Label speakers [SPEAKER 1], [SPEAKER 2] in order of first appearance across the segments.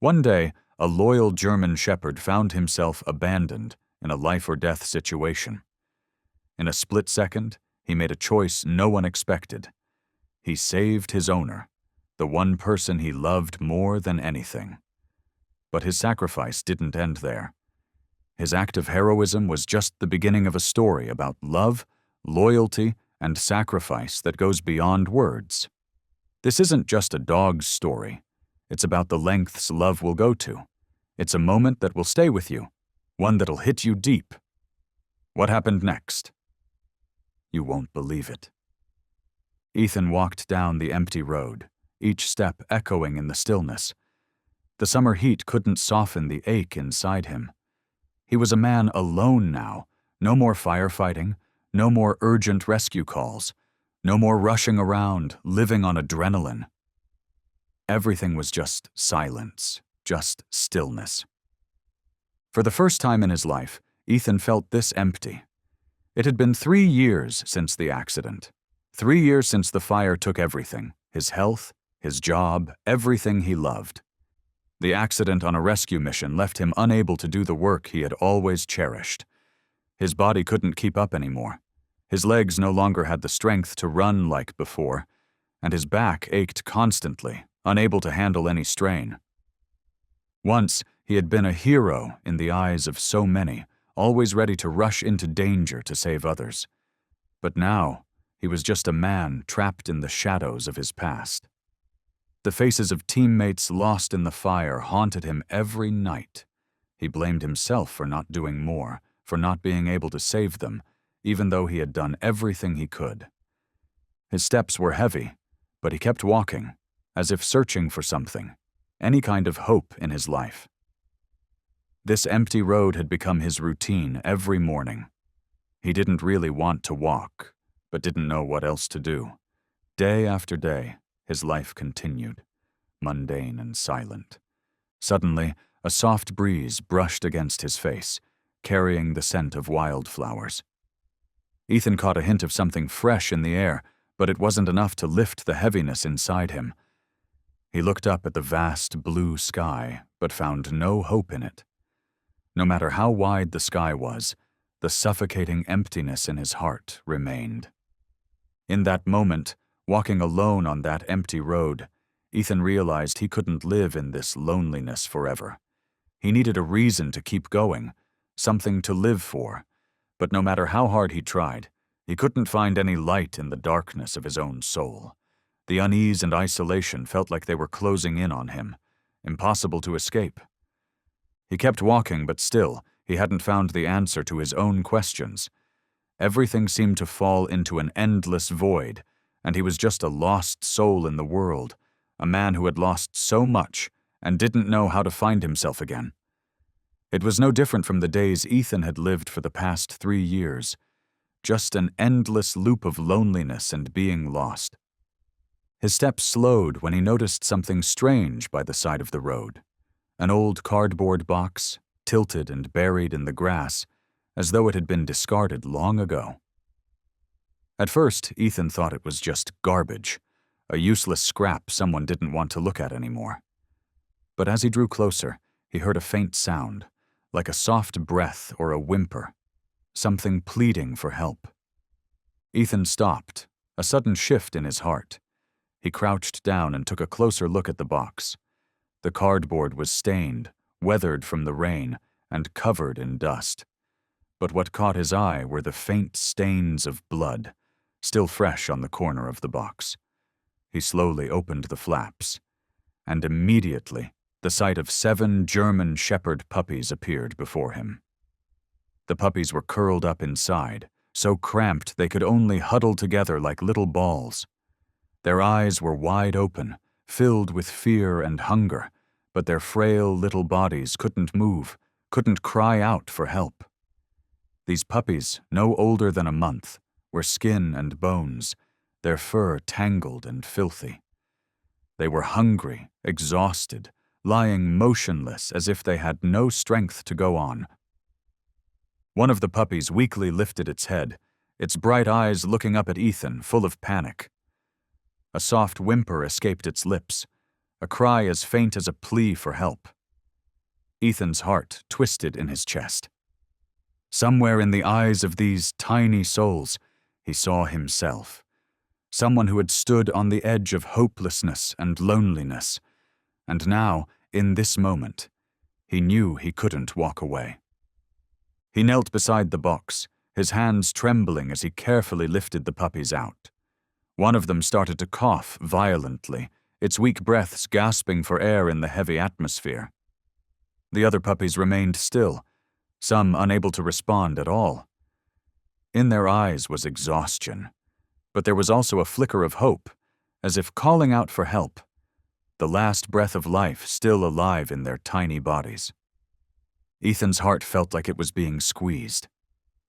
[SPEAKER 1] One day, a loyal German shepherd found himself abandoned in a life-or-death situation. In a split second, he made a choice no one expected. He saved his owner, the one person he loved more than anything. But his sacrifice didn't end there. His act of heroism was just the beginning of a story about love, loyalty, and sacrifice that goes beyond words. This isn't just a dog's story. It's about the lengths love will go to. It's a moment that will stay with you, one that'll hit you deep. What happened next? You won't believe it. Ethan walked down the empty road, each step echoing in the stillness. The summer heat couldn't soften the ache inside him. He was a man alone now, no more firefighting, no more urgent rescue calls, no more rushing around, living on adrenaline. Everything was just silence, just stillness. For the first time in his life, Ethan felt this empty. It had been 3 years since the accident. 3 years since the fire took everything, his health, his job, everything he loved. The accident on a rescue mission left him unable to do the work he had always cherished. His body couldn't keep up anymore. His legs no longer had the strength to run like before, and his back ached constantly, unable to handle any strain. Once, he had been a hero in the eyes of so many, always ready to rush into danger to save others. But now, he was just a man trapped in the shadows of his past. The faces of teammates lost in the fire haunted him every night. He blamed himself for not doing more, for not being able to save them, even though he had done everything he could. His steps were heavy, but he kept walking, as if searching for something, any kind of hope in his life. This empty road had become his routine every morning. He didn't really want to walk, but didn't know what else to do. Day after day, his life continued, mundane and silent. Suddenly, a soft breeze brushed against his face, carrying the scent of wildflowers. Ethan caught a hint of something fresh in the air, but it wasn't enough to lift the heaviness inside him. He looked up at the vast blue sky, but found no hope in it. No matter how wide the sky was, the suffocating emptiness in his heart remained. In that moment, walking alone on that empty road, Ethan realized he couldn't live in this loneliness forever. He needed a reason to keep going, something to live for, but no matter how hard he tried, he couldn't find any light in the darkness of his own soul. The unease and isolation felt like they were closing in on him, impossible to escape. He kept walking, but still, he hadn't found the answer to his own questions. Everything seemed to fall into an endless void, and he was just a lost soul in the world, a man who had lost so much and didn't know how to find himself again. It was no different from the days Ethan had lived for the past 3 years, just an endless loop of loneliness and being lost. His steps slowed when he noticed something strange by the side of the road. An old cardboard box, tilted and buried in the grass, as though it had been discarded long ago. At first, Ethan thought it was just garbage, a useless scrap someone didn't want to look at anymore. But as he drew closer, he heard a faint sound, like a soft breath or a whimper, something pleading for help. Ethan stopped, a sudden shift in his heart. He crouched down and took a closer look at the box. The cardboard was stained, weathered from the rain, and covered in dust. But what caught his eye were the faint stains of blood, still fresh on the corner of the box. He slowly opened the flaps, and immediately the sight of 7 German shepherd puppies appeared before him. The puppies were curled up inside, so cramped they could only huddle together like little balls. Their eyes were wide open, filled with fear and hunger, but their frail little bodies couldn't move, couldn't cry out for help. These puppies, no older than a month, were skin and bones, their fur tangled and filthy. They were hungry, exhausted, lying motionless as if they had no strength to go on. One of the puppies weakly lifted its head, its bright eyes looking up at Ethan, full of panic. A soft whimper escaped its lips, a cry as faint as a plea for help. Ethan's heart twisted in his chest. Somewhere in the eyes of these tiny souls, he saw himself. Someone who had stood on the edge of hopelessness and loneliness. And now, in this moment, he knew he couldn't walk away. He knelt beside the box, his hands trembling as he carefully lifted the puppies out. One of them started to cough violently, its weak breaths gasping for air in the heavy atmosphere. The other puppies remained still, some unable to respond at all. In their eyes was exhaustion, but there was also a flicker of hope, as if calling out for help, the last breath of life still alive in their tiny bodies. Ethan's heart felt like it was being squeezed.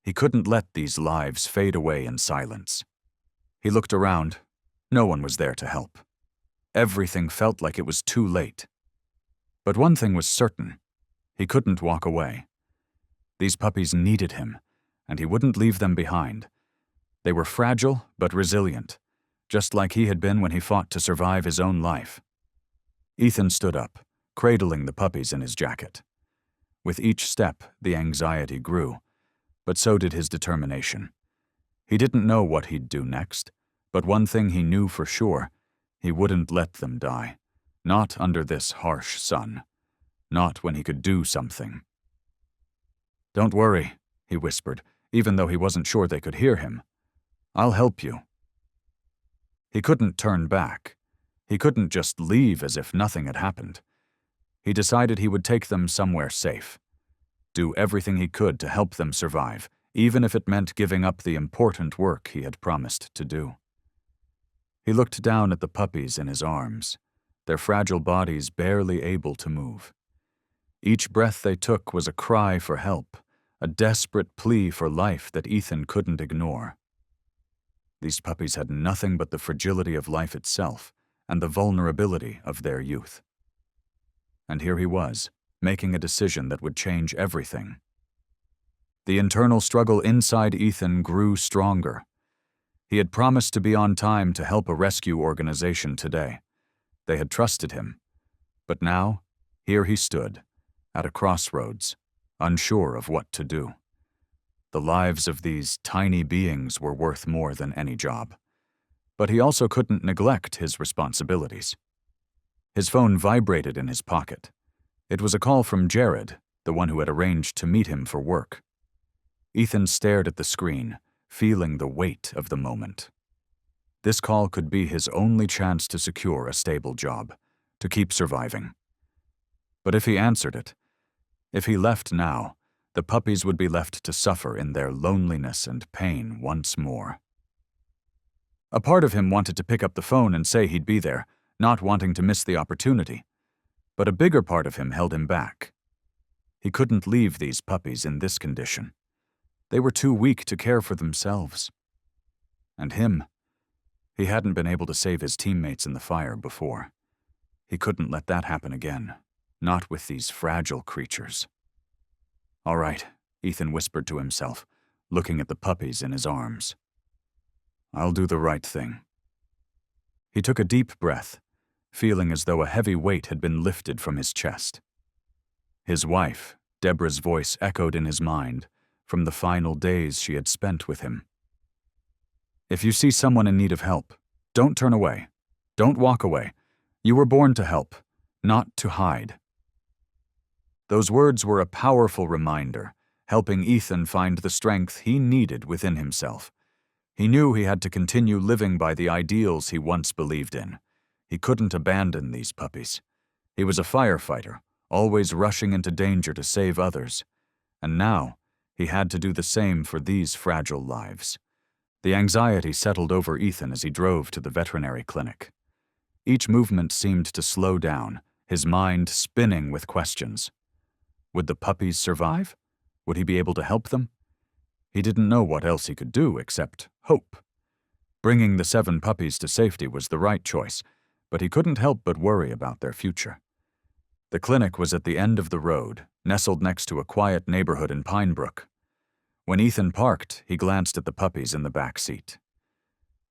[SPEAKER 1] He couldn't let these lives fade away in silence. He looked around. No one was there to help. Everything felt like it was too late. But one thing was certain. He couldn't walk away. These puppies needed him, and he wouldn't leave them behind. They were fragile but resilient, just like he had been when he fought to survive his own life. Ethan stood up, cradling the puppies in his jacket. With each step, the anxiety grew, but so did his determination. He didn't know what he'd do next, but one thing he knew for sure: he wouldn't let them die. Not under this harsh sun. Not when he could do something. "Don't worry," he whispered, even though he wasn't sure they could hear him. "I'll help you." He couldn't turn back. He couldn't just leave as if nothing had happened. He decided he would take them somewhere safe. Do everything he could to help them survive, even if it meant giving up the important work he had promised to do. He looked down at the puppies in his arms, their fragile bodies barely able to move. Each breath they took was a cry for help, a desperate plea for life that Ethan couldn't ignore. These puppies had nothing but the fragility of life itself and the vulnerability of their youth. And here he was, making a decision that would change everything. The internal struggle inside Ethan grew stronger. He had promised to be on time to help a rescue organization today. They had trusted him. But now, here he stood, at a crossroads, unsure of what to do. The lives of these tiny beings were worth more than any job. But he also couldn't neglect his responsibilities. His phone vibrated in his pocket. It was a call from Jared, the one who had arranged to meet him for work. Ethan stared at the screen, feeling the weight of the moment. This call could be his only chance to secure a stable job, to keep surviving. But if he answered it, if he left now, the puppies would be left to suffer in their loneliness and pain once more. A part of him wanted to pick up the phone and say he'd be there, not wanting to miss the opportunity. But a bigger part of him held him back. He couldn't leave these puppies in this condition. They were too weak to care for themselves. And him, he hadn't been able to save his teammates in the fire before. He couldn't let that happen again, not with these fragile creatures. "All right," Ethan whispered to himself, looking at the puppies in his arms. "I'll do the right thing." He took a deep breath, feeling as though a heavy weight had been lifted from his chest. His wife, Deborah's voice echoed in his mind from the final days she had spent with him. "If you see someone in need of help, don't turn away. Don't walk away. You were born to help, not to hide." Those words were a powerful reminder, helping Ethan find the strength he needed within himself. He knew he had to continue living by the ideals he once believed in. He couldn't abandon these puppies. He was a firefighter, always rushing into danger to save others. And now, he had to do the same for these fragile lives. The anxiety settled over Ethan as he drove to the veterinary clinic. Each movement seemed to slow down, his mind spinning with questions. Would the puppies survive? Would he be able to help them? He didn't know what else he could do except hope. Bringing the 7 puppies to safety was the right choice, but he couldn't help but worry about their future. The clinic was at the end of the road, nestled next to a quiet neighborhood in Pinebrook. When Ethan parked, he glanced at the puppies in the back seat.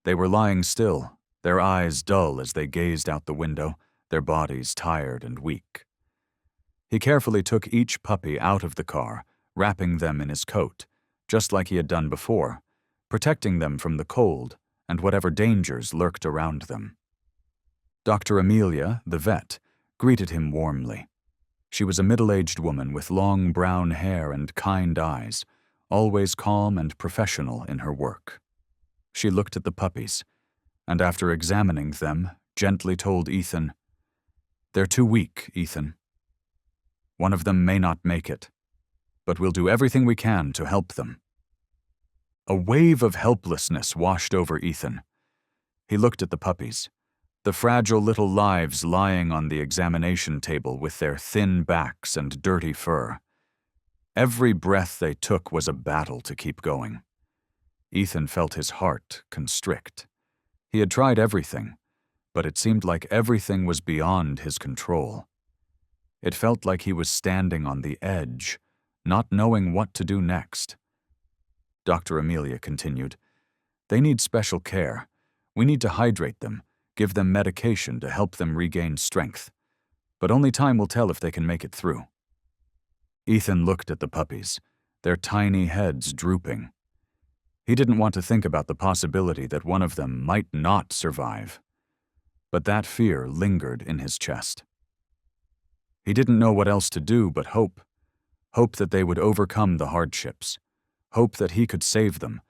[SPEAKER 1] They were lying still, their eyes dull as they gazed out the window, their bodies tired and weak. He carefully took each puppy out of the car, wrapping them in his coat, just like he had done before, protecting them from the cold and whatever dangers lurked around them. Dr. Amelia, the vet, greeted him warmly. She was a middle-aged woman with long brown hair and kind eyes, always calm and professional in her work. She looked at the puppies, and after examining them, gently told Ethan, "They're too weak, Ethan. One of them may not make it, but we'll do everything we can to help them." A wave of helplessness washed over Ethan. He looked at the puppies, the fragile little lives lying on the examination table with their thin backs and dirty fur. Every breath they took was a battle to keep going. Ethan felt his heart constrict. He had tried everything, but it seemed like everything was beyond his control. It felt like he was standing on the edge, not knowing what to do next. Dr. Amelia continued, "They need special care. We need to hydrate them, give them medication to help them regain strength. But only time will tell if they can make it through." Ethan looked at the puppies, their tiny heads drooping. He didn't want to think about the possibility that one of them might not survive. But that fear lingered in his chest. He didn't know what else to do but hope. Hope that they would overcome the hardships. Hope that he could save them.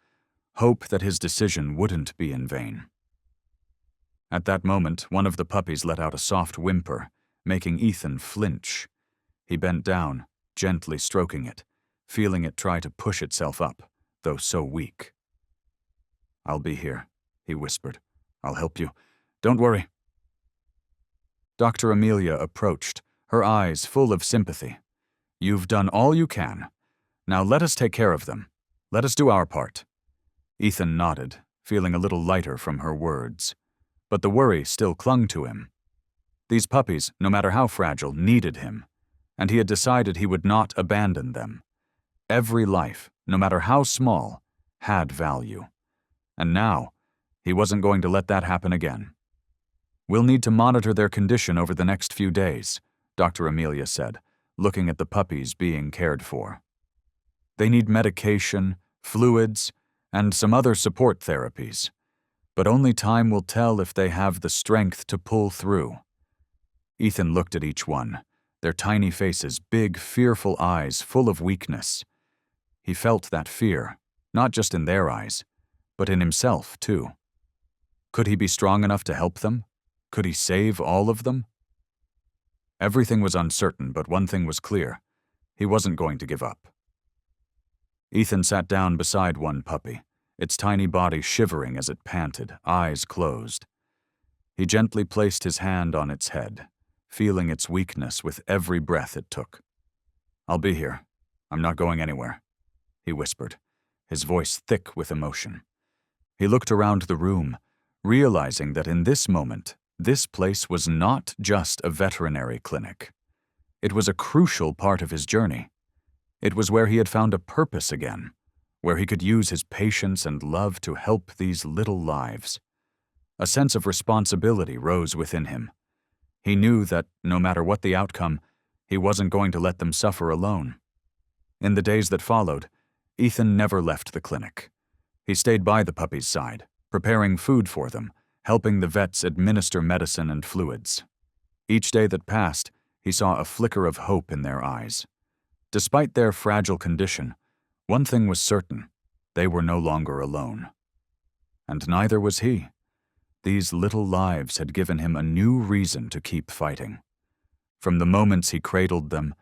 [SPEAKER 1] Hope that his decision wouldn't be in vain. At that moment, one of the puppies let out a soft whimper, making Ethan flinch. He bent down, gently stroking it, feeling it try to push itself up, though so weak. "I'll be here," he whispered. "I'll help you. Don't worry." Dr. Amelia approached, her eyes full of sympathy. "You've done all you can. Now let us take care of them. Let us do our part." Ethan nodded, feeling a little lighter from her words. But the worry still clung to him. These puppies, no matter how fragile, needed him, and he had decided he would not abandon them. Every life, no matter how small, had value. And now, he wasn't going to let that happen again. "We'll need to monitor their condition over the next few days," Dr. Amelia said, looking at the puppies being cared for. "They need medication, fluids, and some other support therapies. But only time will tell if they have the strength to pull through." Ethan looked at each one, their tiny faces, big, fearful eyes full of weakness. He felt that fear, not just in their eyes, but in himself, too. Could he be strong enough to help them? Could he save all of them? Everything was uncertain, but one thing was clear. He wasn't going to give up. Ethan sat down beside one puppy, its tiny body shivering as it panted, eyes closed. He gently placed his hand on its head, feeling its weakness with every breath it took. "I'll be here. I'm not going anywhere," he whispered, his voice thick with emotion. He looked around the room, realizing that in this moment, this place was not just a veterinary clinic. It was a crucial part of his journey. It was where he had found a purpose again, where he could use his patience and love to help these little lives. A sense of responsibility rose within him. He knew that, no matter what the outcome, he wasn't going to let them suffer alone. In the days that followed, Ethan never left the clinic. He stayed by the puppies' side, preparing food for them, helping the vets administer medicine and fluids. Each day that passed, he saw a flicker of hope in their eyes. Despite their fragile condition, one thing was certain: they were no longer alone. And neither was he. These little lives had given him a new reason to keep fighting. From the moments he cradled them,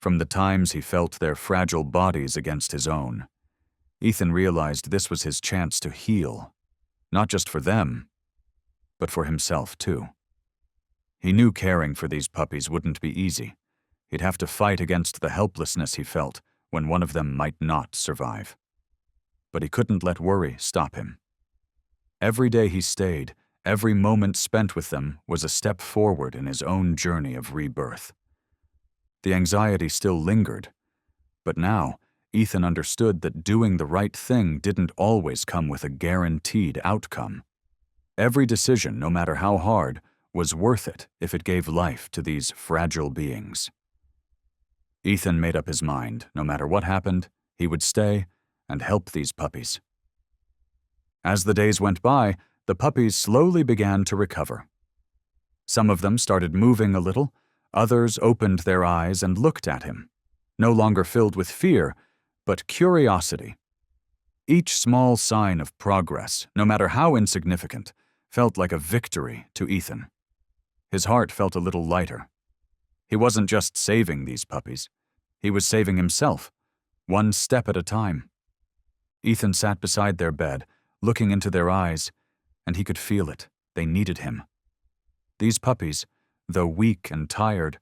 [SPEAKER 1] from the times he felt their fragile bodies against his own, Ethan realized this was his chance to heal, not just for them, but for himself too. He knew caring for these puppies wouldn't be easy. He'd have to fight against the helplessness he felt when one of them might not survive. But he couldn't let worry stop him. Every day he stayed, every moment spent with them was a step forward in his own journey of rebirth. The anxiety still lingered, but now Ethan understood that doing the right thing didn't always come with a guaranteed outcome. Every decision, no matter how hard, was worth it if it gave life to these fragile beings. Ethan made up his mind. No matter what happened, he would stay and help these puppies. As the days went by, the puppies slowly began to recover. Some of them started moving a little, others opened their eyes and looked at him, no longer filled with fear, but curiosity. Each small sign of progress, no matter how insignificant, felt like a victory to Ethan. His heart felt a little lighter. He wasn't just saving these puppies. He was saving himself, one step at a time. Ethan sat beside their bed, looking into their eyes, and he could feel it. They needed him. These puppies, though weak and tired,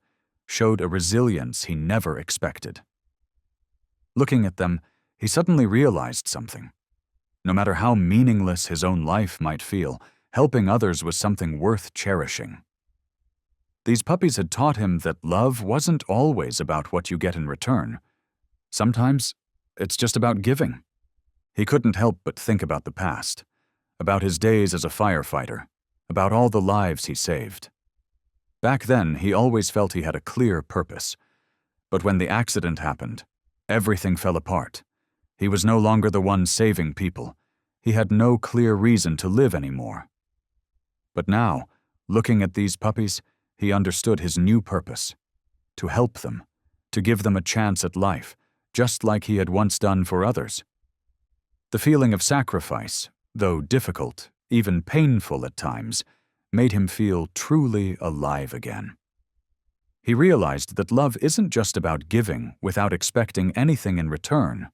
[SPEAKER 1] showed a resilience he never expected. Looking at them, he suddenly realized something. No matter how meaningless his own life might feel, helping others was something worth cherishing. These puppies had taught him that love wasn't always about what you get in return. Sometimes, it's just about giving. He couldn't help but think about the past, about his days as a firefighter, about all the lives he saved. Back then, he always felt he had a clear purpose. But when the accident happened, everything fell apart. He was no longer the one saving people. He had no clear reason to live anymore. But now, looking at these puppies, he understood his new purpose: to help them, to give them a chance at life, just like he had once done for others. The feeling of sacrifice, though difficult, even painful at times, made him feel truly alive again. He realized that love isn't just about giving without expecting anything in return.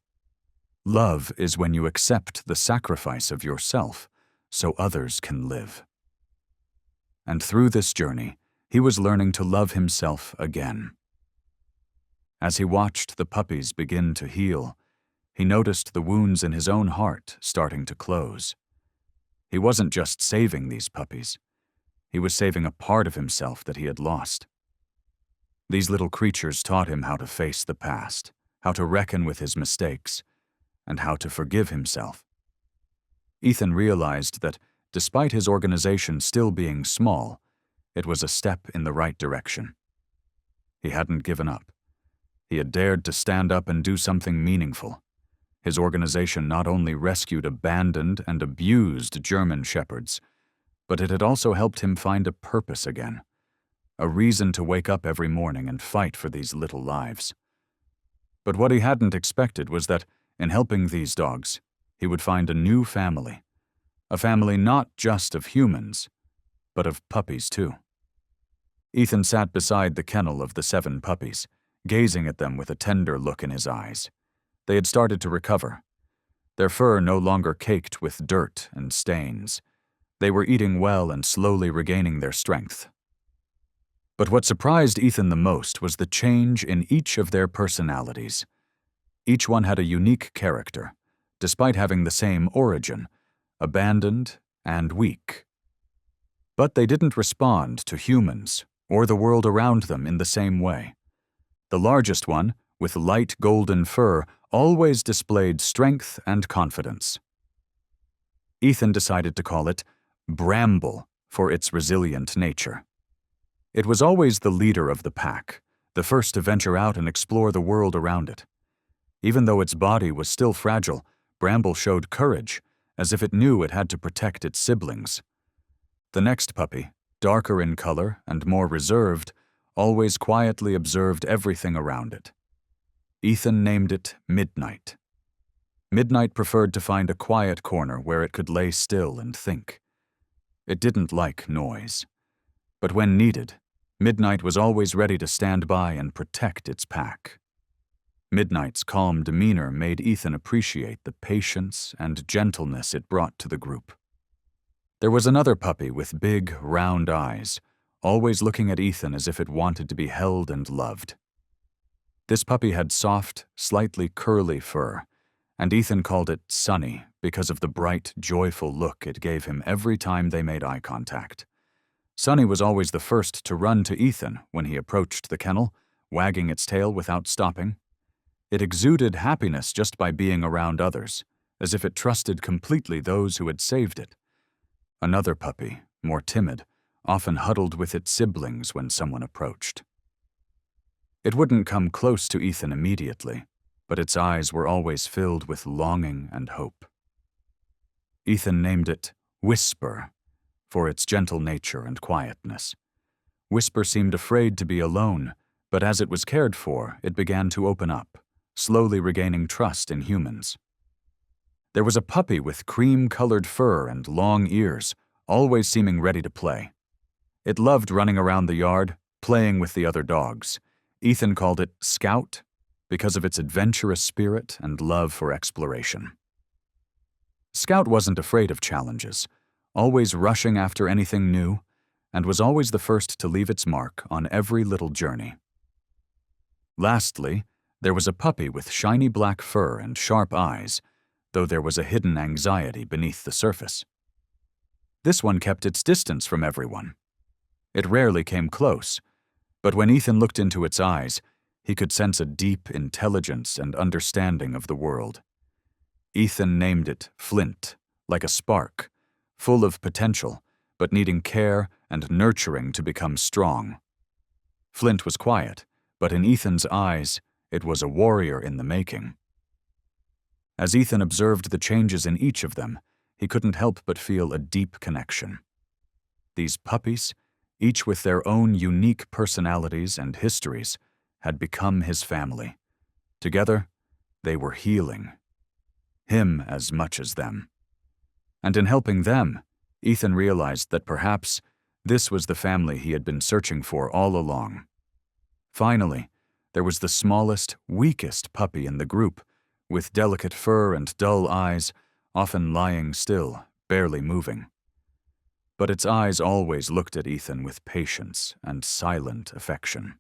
[SPEAKER 1] Love is when you accept the sacrifice of yourself so others can live. And through this journey, he was learning to love himself again. As he watched the puppies begin to heal, he noticed the wounds in his own heart starting to close. He wasn't just saving these puppies. He was saving a part of himself that he had lost. These little creatures taught him how to face the past, how to reckon with his mistakes, and how to forgive himself. Ethan realized that, despite his organization still being small, it was a step in the right direction. He hadn't given up. He had dared to stand up and do something meaningful. His organization not only rescued abandoned and abused German shepherds, but it had also helped him find a purpose again, a reason to wake up every morning and fight for these little lives. But what he hadn't expected was that, in helping these dogs, he would find a new family, a family not just of humans, but of puppies too. Ethan sat beside the kennel of the 7 puppies, gazing at them with a tender look in his eyes. They had started to recover. Their fur no longer caked with dirt and stains. They were eating well and slowly regaining their strength. But what surprised Ethan the most was the change in each of their personalities. Each one had a unique character, despite having the same origin, abandoned and weak. But they didn't respond to humans or the world around them in the same way. The largest one, with light golden fur, always displayed strength and confidence. Ethan decided to call it Bramble for its resilient nature. It was always the leader of the pack, the first to venture out and explore the world around it. Even though its body was still fragile, Bramble showed courage, as if it knew it had to protect its siblings. The next puppy, darker in color and more reserved, always quietly observed everything around it. Ethan named it Midnight. Midnight preferred to find a quiet corner where it could lay still and think. It didn't like noise. But when needed, Midnight was always ready to stand by and protect its pack. Midnight's calm demeanor made Ethan appreciate the patience and gentleness it brought to the group. There was another puppy with big, round eyes, always looking at Ethan as if it wanted to be held and loved. This puppy had soft, slightly curly fur, and Ethan called it Sunny because of the bright, joyful look it gave him every time they made eye contact. Sunny was always the first to run to Ethan when he approached the kennel, wagging its tail without stopping. It exuded happiness just by being around others, as if it trusted completely those who had saved it. Another puppy, more timid, often huddled with its siblings when someone approached. It wouldn't come close to Ethan immediately, but its eyes were always filled with longing and hope. Ethan named it Whisper, for its gentle nature and quietness. Whisper seemed afraid to be alone, but as it was cared for, it began to open up, slowly regaining trust in humans. There was a puppy with cream-colored fur and long ears, always seeming ready to play. It loved running around the yard, playing with the other dogs. Ethan called it Scout because of its adventurous spirit and love for exploration. Scout wasn't afraid of challenges, always rushing after anything new, and was always the first to leave its mark on every little journey. Lastly, there was a puppy with shiny black fur and sharp eyes, though there was a hidden anxiety beneath the surface. This one kept its distance from everyone. It rarely came close, but when Ethan looked into its eyes, he could sense a deep intelligence and understanding of the world. Ethan named it Flint, like a spark, full of potential, but needing care and nurturing to become strong. Flint was quiet, but in Ethan's eyes, it was a warrior in the making. As Ethan observed the changes in each of them, he couldn't help but feel a deep connection. These puppies, each with their own unique personalities and histories, had become his family. Together, they were healing. Him as much as them. And in helping them, Ethan realized that perhaps this was the family he had been searching for all along. Finally, there was the smallest, weakest puppy in the group, with delicate fur and dull eyes, often lying still, barely moving. But its eyes always looked at Ethan with patience and silent affection.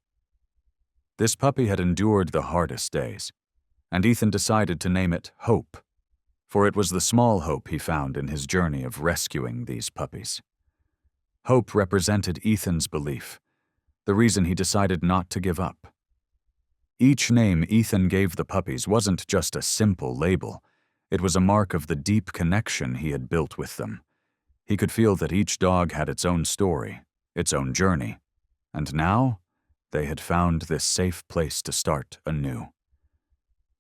[SPEAKER 1] This puppy had endured the hardest days, and Ethan decided to name it Hope, for it was the small hope he found in his journey of rescuing these puppies. Hope represented Ethan's belief, the reason he decided not to give up. Each name Ethan gave the puppies wasn't just a simple label, it was a mark of the deep connection he had built with them. He could feel that each dog had its own story, its own journey, and now they had found this safe place to start anew.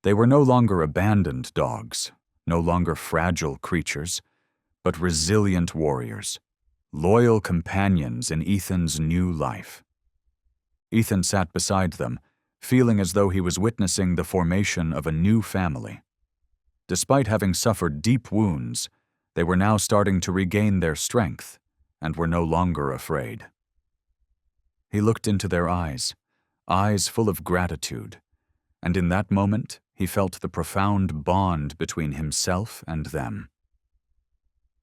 [SPEAKER 1] They were no longer abandoned dogs, no longer fragile creatures, but resilient warriors, loyal companions in Ethan's new life. Ethan sat beside them, feeling as though he was witnessing the formation of a new family. Despite having suffered deep wounds, they were now starting to regain their strength and were no longer afraid. He looked into their eyes full of gratitude, and in that moment he felt the profound bond between himself and them.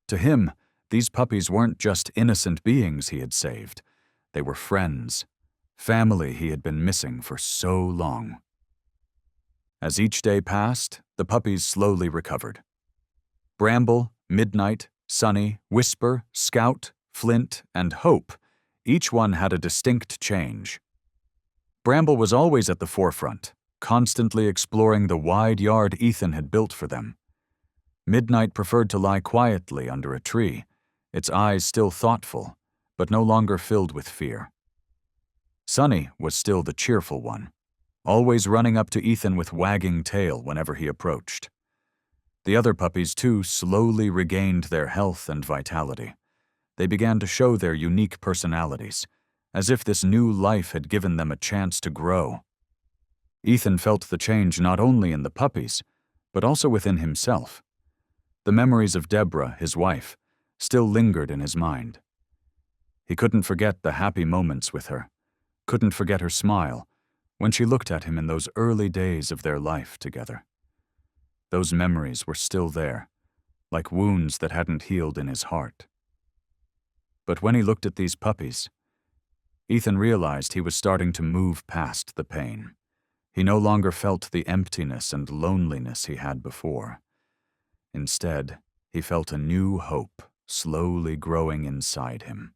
[SPEAKER 1] To him, these puppies weren't just innocent beings he had saved. They were friends, family he had been missing for so long. As each day passed, the puppies slowly recovered. Bramble, Midnight, Sunny, Whisper, Scout, Flint, and Hope, each one had a distinct change. Bramble was always at the forefront, constantly exploring the wide yard Ethan had built for them. Midnight preferred to lie quietly under a tree, its eyes still thoughtful, but no longer filled with fear. Sunny was still the cheerful one, always running up to Ethan with wagging tail whenever he approached. The other puppies, too, slowly regained their health and vitality. They began to show their unique personalities, as if this new life had given them a chance to grow. Ethan felt the change not only in the puppies, but also within himself. The memories of Deborah, his wife, still lingered in his mind. He couldn't forget the happy moments with her, couldn't forget her smile when she looked at him in those early days of their life together. Those memories were still there, like wounds that hadn't healed in his heart. But when he looked at these puppies, Ethan realized he was starting to move past the pain. He no longer felt the emptiness and loneliness he had before. Instead, he felt a new hope slowly growing inside him.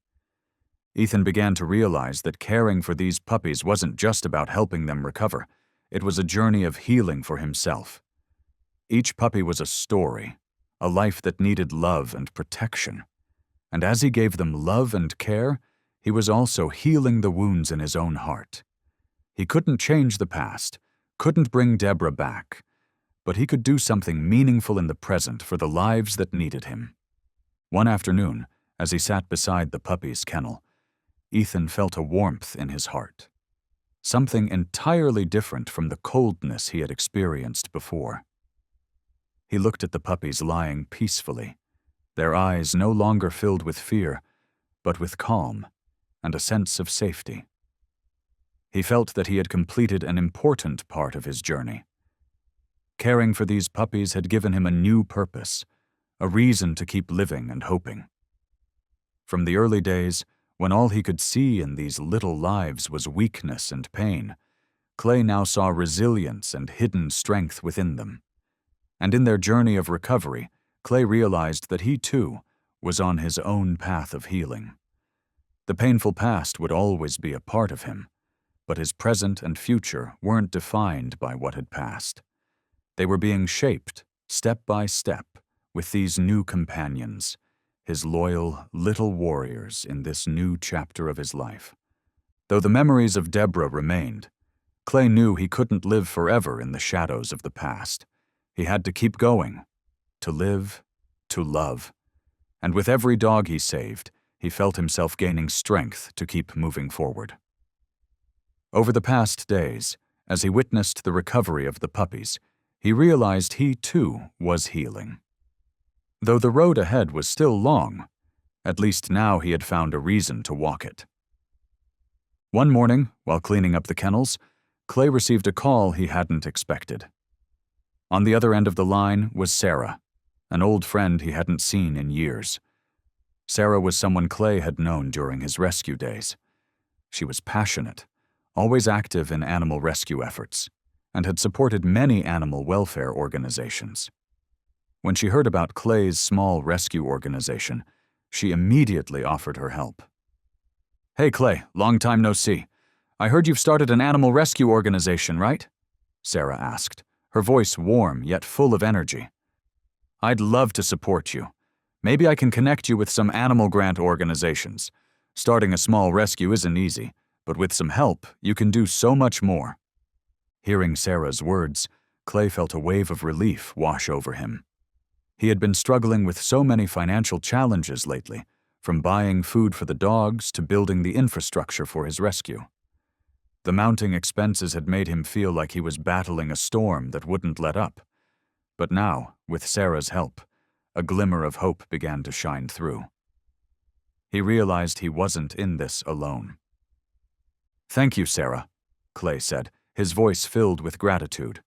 [SPEAKER 1] Ethan began to realize that caring for these puppies wasn't just about helping them recover. It was a journey of healing for himself. Each puppy was a story, a life that needed love and protection. And as he gave them love and care, he was also healing the wounds in his own heart. He couldn't change the past, couldn't bring Deborah back, but he could do something meaningful in the present for the lives that needed him. One afternoon, as he sat beside the puppy's kennel, Ethan felt a warmth in his heart. Something entirely different from the coldness he had experienced before. He looked at the puppies lying peacefully, their eyes no longer filled with fear, but with calm and a sense of safety. He felt that he had completed an important part of his journey. Caring for these puppies had given him a new purpose, a reason to keep living and hoping. From the early days, when all he could see in these little lives was weakness and pain, Clay now saw resilience and hidden strength within them. And in their journey of recovery, Clay realized that he, too, was on his own path of healing. The painful past would always be a part of him, but his present and future weren't defined by what had passed. They were being shaped, step by step, with these new companions, his loyal little warriors in this new chapter of his life. Though the memories of Deborah remained, Clay knew he couldn't live forever in the shadows of the past. He had to keep going, to live, to love. And with every dog he saved, he felt himself gaining strength to keep moving forward. Over the past days, as he witnessed the recovery of the puppies, he realized he, too, was healing. Though the road ahead was still long, at least now he had found a reason to walk it. One morning, while cleaning up the kennels, Clay received a call he hadn't expected. On the other end of the line was Sarah, an old friend he hadn't seen in years. Sarah was someone Clay had known during his rescue days. She was passionate, always active in animal rescue efforts, and had supported many animal welfare organizations. When she heard about Clay's small rescue organization, she immediately offered her help. "Hey Clay, long time no see. I heard you've started an animal rescue organization, right?" Sarah asked, her voice warm yet full of energy. "I'd love to support you. Maybe I can connect you with some animal grant organizations. Starting a small rescue isn't easy, but with some help, you can do so much more." Hearing Sarah's words, Clay felt a wave of relief wash over him. He had been struggling with so many financial challenges lately, from buying food for the dogs to building the infrastructure for his rescue. The mounting expenses had made him feel like he was battling a storm that wouldn't let up. But now, with Sarah's help, a glimmer of hope began to shine through. He realized he wasn't in this alone. "Thank you, Sarah," Clay said, his voice filled with gratitude.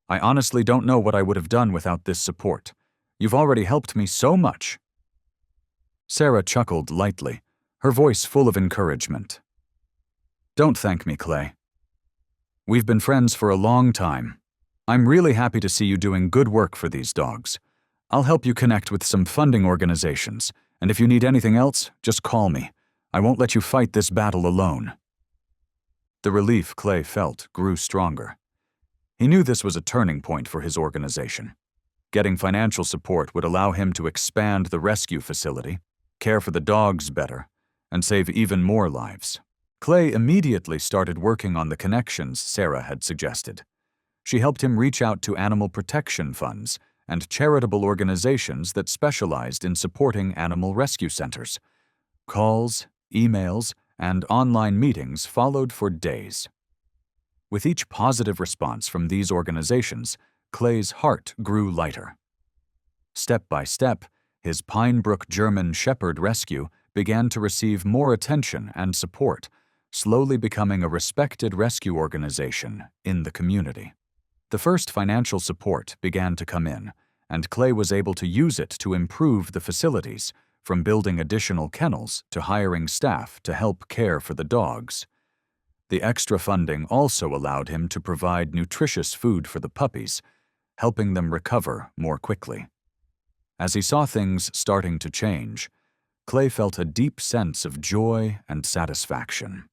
[SPEAKER 1] "I honestly don't know what I would have done without this support. You've already helped me so much." Sarah chuckled lightly, her voice full of encouragement. "Don't thank me, Clay. We've been friends for a long time. I'm really happy to see you doing good work for these dogs. I'll help you connect with some funding organizations, and if you need anything else, just call me. I won't let you fight this battle alone." The relief Clay felt grew stronger. He knew this was a turning point for his organization. Getting financial support would allow him to expand the rescue facility, care for the dogs better, and save even more lives. Clay immediately started working on the connections Sarah had suggested. She helped him reach out to animal protection funds and charitable organizations that specialized in supporting animal rescue centers. Calls, emails, and online meetings followed for days. With each positive response from these organizations, Clay's heart grew lighter. Step by step, his Pine Brook German Shepherd rescue began to receive more attention and support, slowly becoming a respected rescue organization in the community. The first financial support began to come in, and Clay was able to use it to improve the facilities, from building additional kennels to hiring staff to help care for the dogs. The extra funding also allowed him to provide nutritious food for the puppies, helping them recover more quickly. As he saw things starting to change, Clay felt a deep sense of joy and satisfaction.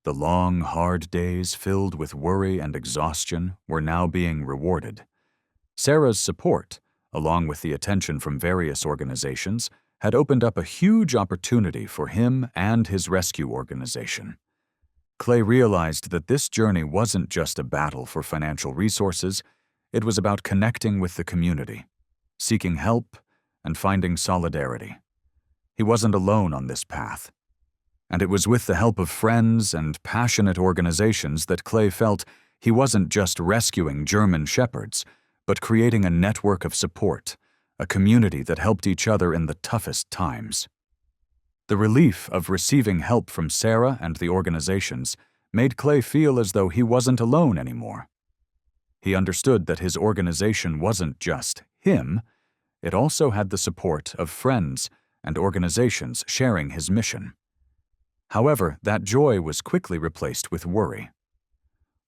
[SPEAKER 1] The long, hard days filled with worry and exhaustion were now being rewarded. Sarah's support, along with the attention from various organizations, had opened up a huge opportunity for him and his rescue organization. Clay realized that this journey wasn't just a battle for financial resources, it was about connecting with the community, seeking help, and finding solidarity. He wasn't alone on this path. And it was with the help of friends and passionate organizations that Clay felt he wasn't just rescuing German shepherds, but creating a network of support, a community that helped each other in the toughest times. The relief of receiving help from Sarah and the organizations made Clay feel as though he wasn't alone anymore. He understood that his organization wasn't just him, it also had the support of friends and organizations sharing his mission. However, that joy was quickly replaced with worry.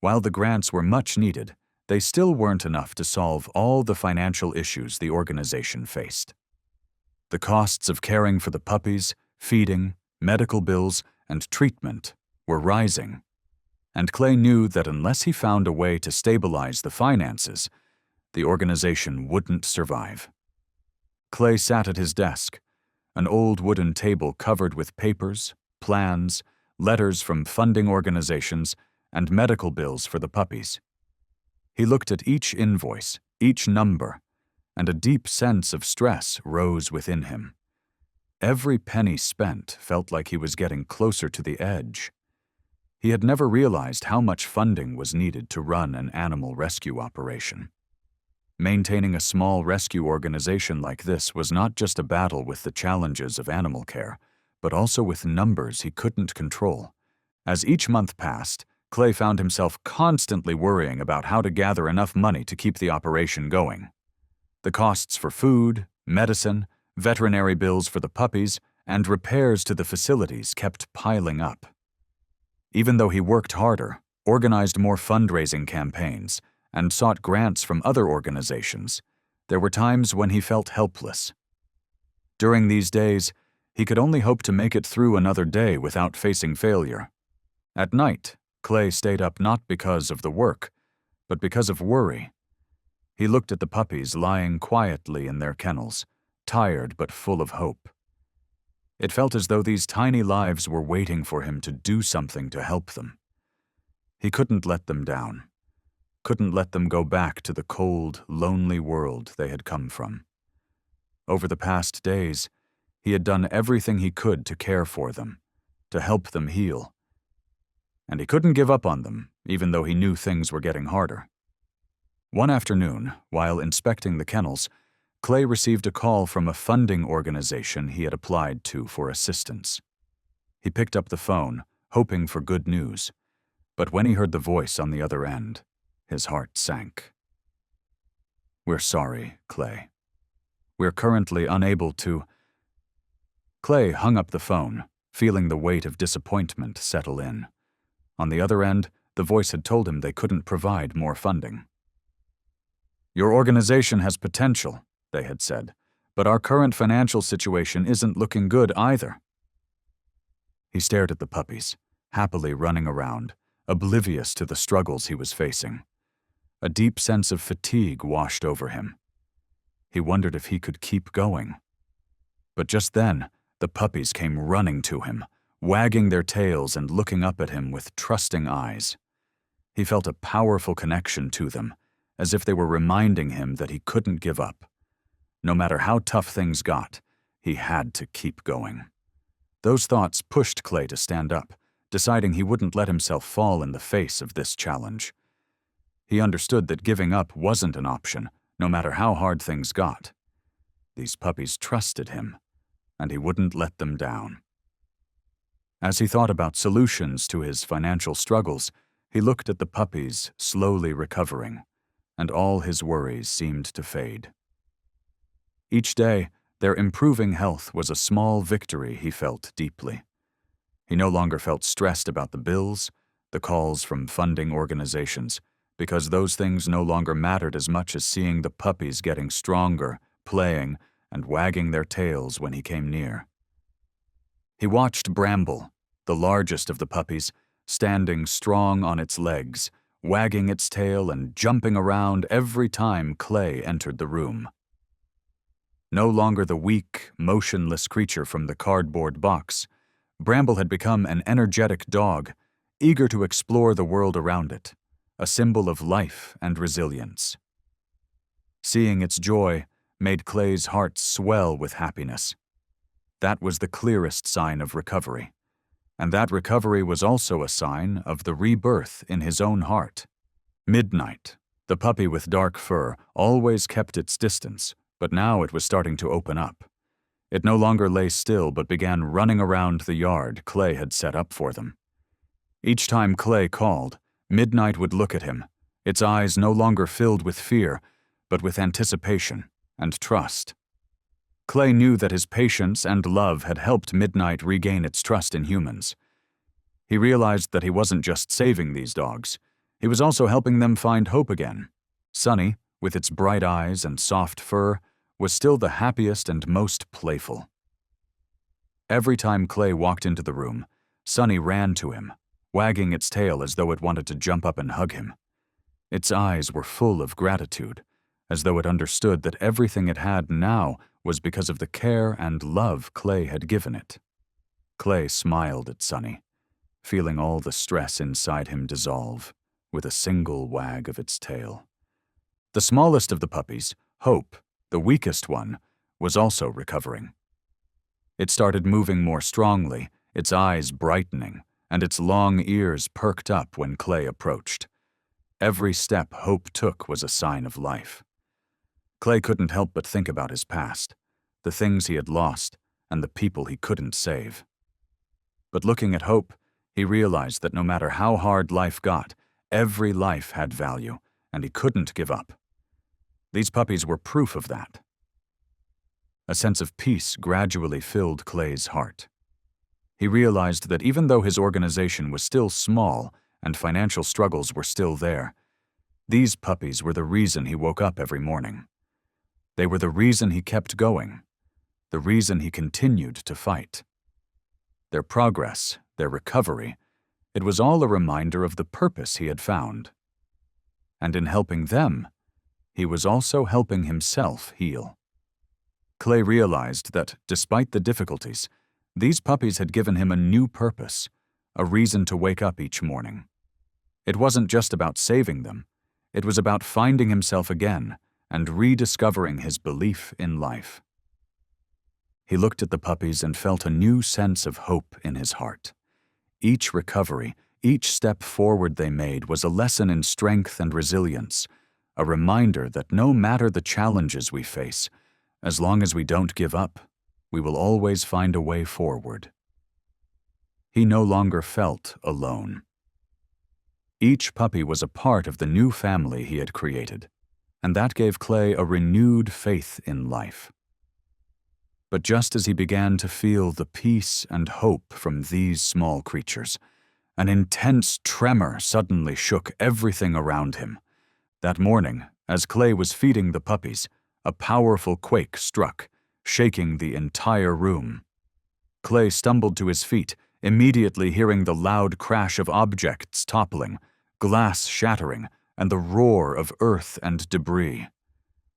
[SPEAKER 1] While the grants were much needed, they still weren't enough to solve all the financial issues the organization faced. The costs of caring for the puppies, feeding, medical bills, and treatment were rising, and Clay knew that unless he found a way to stabilize the finances, the organization wouldn't survive. Clay sat at his desk, an old wooden table covered with papers, plans, letters from funding organizations, and medical bills for the puppies. He looked at each invoice, each number, and a deep sense of stress rose within him. Every penny spent felt like he was getting closer to the edge. He had never realized how much funding was needed to run an animal rescue operation. Maintaining a small rescue organization like this was not just a battle with the challenges of animal care, but also with numbers he couldn't control. As each month passed, Clay found himself constantly worrying about how to gather enough money to keep the operation going. The costs for food, medicine, veterinary bills for the puppies, and repairs to the facilities kept piling up. Even though he worked harder, organized more fundraising campaigns, and sought grants from other organizations, there were times when he felt helpless. During these days, he could only hope to make it through another day without facing failure. At night, Clay stayed up not because of the work, but because of worry. He looked at the puppies lying quietly in their kennels, tired but full of hope. It felt as though these tiny lives were waiting for him to do something to help them. He couldn't let them down, couldn't let them go back to the cold, lonely world they had come from. Over the past days, he had done everything he could to care for them, to help them heal. And he couldn't give up on them, even though he knew things were getting harder. One afternoon, while inspecting the kennels, Clay received a call from a funding organization he had applied to for assistance. He picked up the phone, hoping for good news, but when he heard the voice on the other end, his heart sank. "We're sorry, Clay. We're currently unable to—" Clay hung up the phone, feeling the weight of disappointment settle in. On the other end, the voice had told him they couldn't provide more funding. "Your organization has potential," they had said, "but our current financial situation isn't looking good either." He stared at the puppies, happily running around, oblivious to the struggles he was facing. A deep sense of fatigue washed over him. He wondered if he could keep going. But just then, the puppies came running to him, wagging their tails and looking up at him with trusting eyes. He felt a powerful connection to them, as if they were reminding him that he couldn't give up. No matter how tough things got, he had to keep going. Those thoughts pushed Clay to stand up, deciding he wouldn't let himself fall in the face of this challenge. He understood that giving up wasn't an option, no matter how hard things got. These puppies trusted him, and he wouldn't let them down. As he thought about solutions to his financial struggles, he looked at the puppies slowly recovering, and all his worries seemed to fade. Each day, their improving health was a small victory he felt deeply. He no longer felt stressed about the bills, the calls from funding organizations, because those things no longer mattered as much as seeing the puppies getting stronger, playing, and wagging their tails when he came near. He watched Bramble, the largest of the puppies, standing strong on its legs, wagging its tail and jumping around every time Clay entered the room. No longer the weak, motionless creature from the cardboard box, Bramble had become an energetic dog, eager to explore the world around it, a symbol of life and resilience. Seeing its joy made Clay's heart swell with happiness. That was the clearest sign of recovery, and that recovery was also a sign of the rebirth in his own heart. Midnight, the puppy with dark fur, always kept its distance, but now it was starting to open up. It no longer lay still but began running around the yard Clay had set up for them. Each time Clay called, Midnight would look at him, its eyes no longer filled with fear, but with anticipation and trust. Clay knew that his patience and love had helped Midnight regain its trust in humans. He realized that he wasn't just saving these dogs, he was also helping them find hope again. Sunny, with its bright eyes and soft fur, was still the happiest and most playful. Every time Clay walked into the room, Sunny ran to him, wagging its tail as though it wanted to jump up and hug him. Its eyes were full of gratitude, as though it understood that everything it had now was because of the care and love Clay had given it. Clay smiled at Sunny, feeling all the stress inside him dissolve with a single wag of its tail. The smallest of the puppies, Hope, the weakest one, was also recovering. It started moving more strongly, its eyes brightening, and its long ears perked up when Clay approached. Every step Hope took was a sign of life. Clay couldn't help but think about his past, the things he had lost, and the people he couldn't save. But looking at Hope, he realized that no matter how hard life got, every life had value, and he couldn't give up. These puppies were proof of that. A sense of peace gradually filled Clay's heart. He realized that even though his organization was still small and financial struggles were still there, these puppies were the reason he woke up every morning. They were the reason he kept going, the reason he continued to fight. Their progress, their recovery, it was all a reminder of the purpose he had found. And in helping them, he was also helping himself heal. Clay realized that, despite the difficulties, these puppies had given him a new purpose, a reason to wake up each morning. It wasn't just about saving them, it was about finding himself again and rediscovering his belief in life. He looked at the puppies and felt a new sense of hope in his heart. Each recovery, each step forward they made was a lesson in strength and resilience, a reminder that no matter the challenges we face, as long as we don't give up, we will always find a way forward. He no longer felt alone. Each puppy was a part of the new family he had created, and that gave Clay a renewed faith in life. But just as he began to feel the peace and hope from these small creatures, an intense tremor suddenly shook everything around him. That morning, as Clay was feeding the puppies, a powerful quake struck, shaking the entire room. Clay stumbled to his feet, immediately hearing the loud crash of objects toppling, glass shattering, and the roar of earth and debris.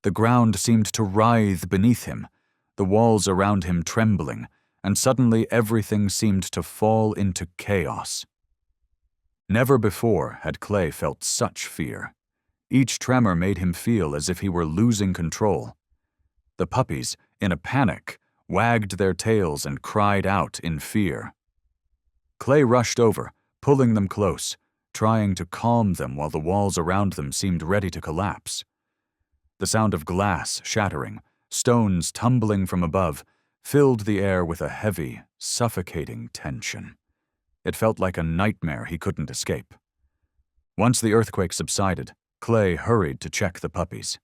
[SPEAKER 1] The ground seemed to writhe beneath him, the walls around him trembling, and suddenly everything seemed to fall into chaos. Never before had Clay felt such fear. Each tremor made him feel as if he were losing control. The puppies, in a panic, wagged their tails and cried out in fear. Clay rushed over, pulling them close, trying to calm them while the walls around them seemed ready to collapse. The sound of glass shattering, stones tumbling from above, filled the air with a heavy, suffocating tension. It felt like a nightmare he couldn't escape. Once the earthquake subsided, Clay hurried to check the puppies.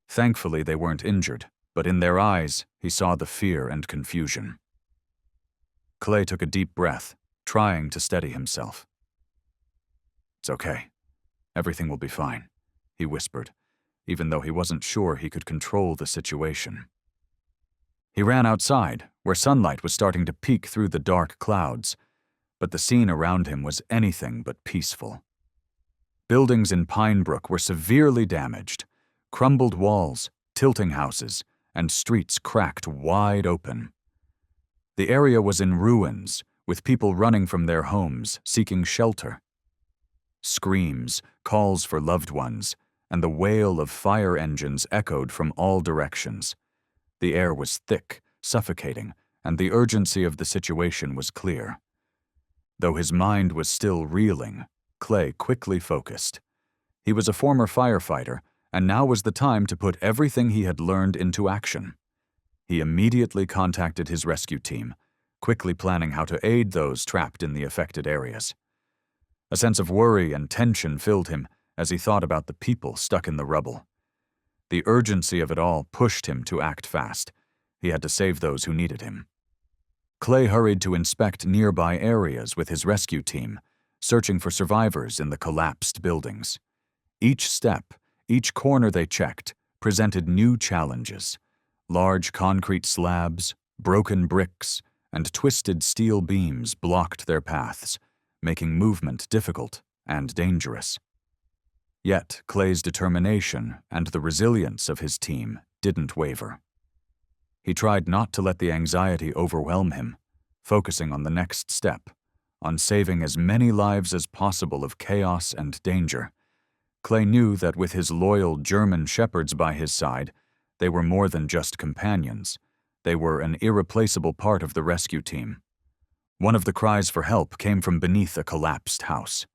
[SPEAKER 1] Thankfully, they weren't injured, but in their eyes, he saw the fear and confusion. Clay took a deep breath, trying to steady himself. "It's okay. Everything will be fine," he whispered, even though he wasn't sure he could control the situation. He ran outside, where sunlight was starting to peek through the dark clouds, but the scene around him was anything but peaceful. Buildings in Pinebrook were severely damaged, crumbled walls, tilting houses, and streets cracked wide open. The area was in ruins, with people running from their homes, seeking shelter. Screams, calls for loved ones, and the wail of fire engines echoed from all directions. The air was thick, suffocating, and the urgency of the situation was clear. Though his mind was still reeling, Clay quickly focused. He was a former firefighter, and now was the time to put everything he had learned into action. He immediately contacted his rescue team, quickly planning how to aid those trapped in the affected areas. A sense of worry and tension filled him as he thought about the people stuck in the rubble. The urgency of it all pushed him to act fast. He had to save those who needed him. Clay hurried to inspect nearby areas with his rescue team, searching for survivors in the collapsed buildings. Each step, each corner they checked, presented new challenges. Large concrete slabs, broken bricks, and twisted steel beams blocked their paths, making movement difficult and dangerous. Yet Clay's determination and the resilience of his team didn't waver. He tried not to let the anxiety overwhelm him, focusing on the next step, on saving as many lives as possible of chaos and danger. Clay knew that with his loyal German shepherds by his side, they were more than just companions. They were an irreplaceable part of the rescue team. One of the cries for help came from beneath a collapsed house.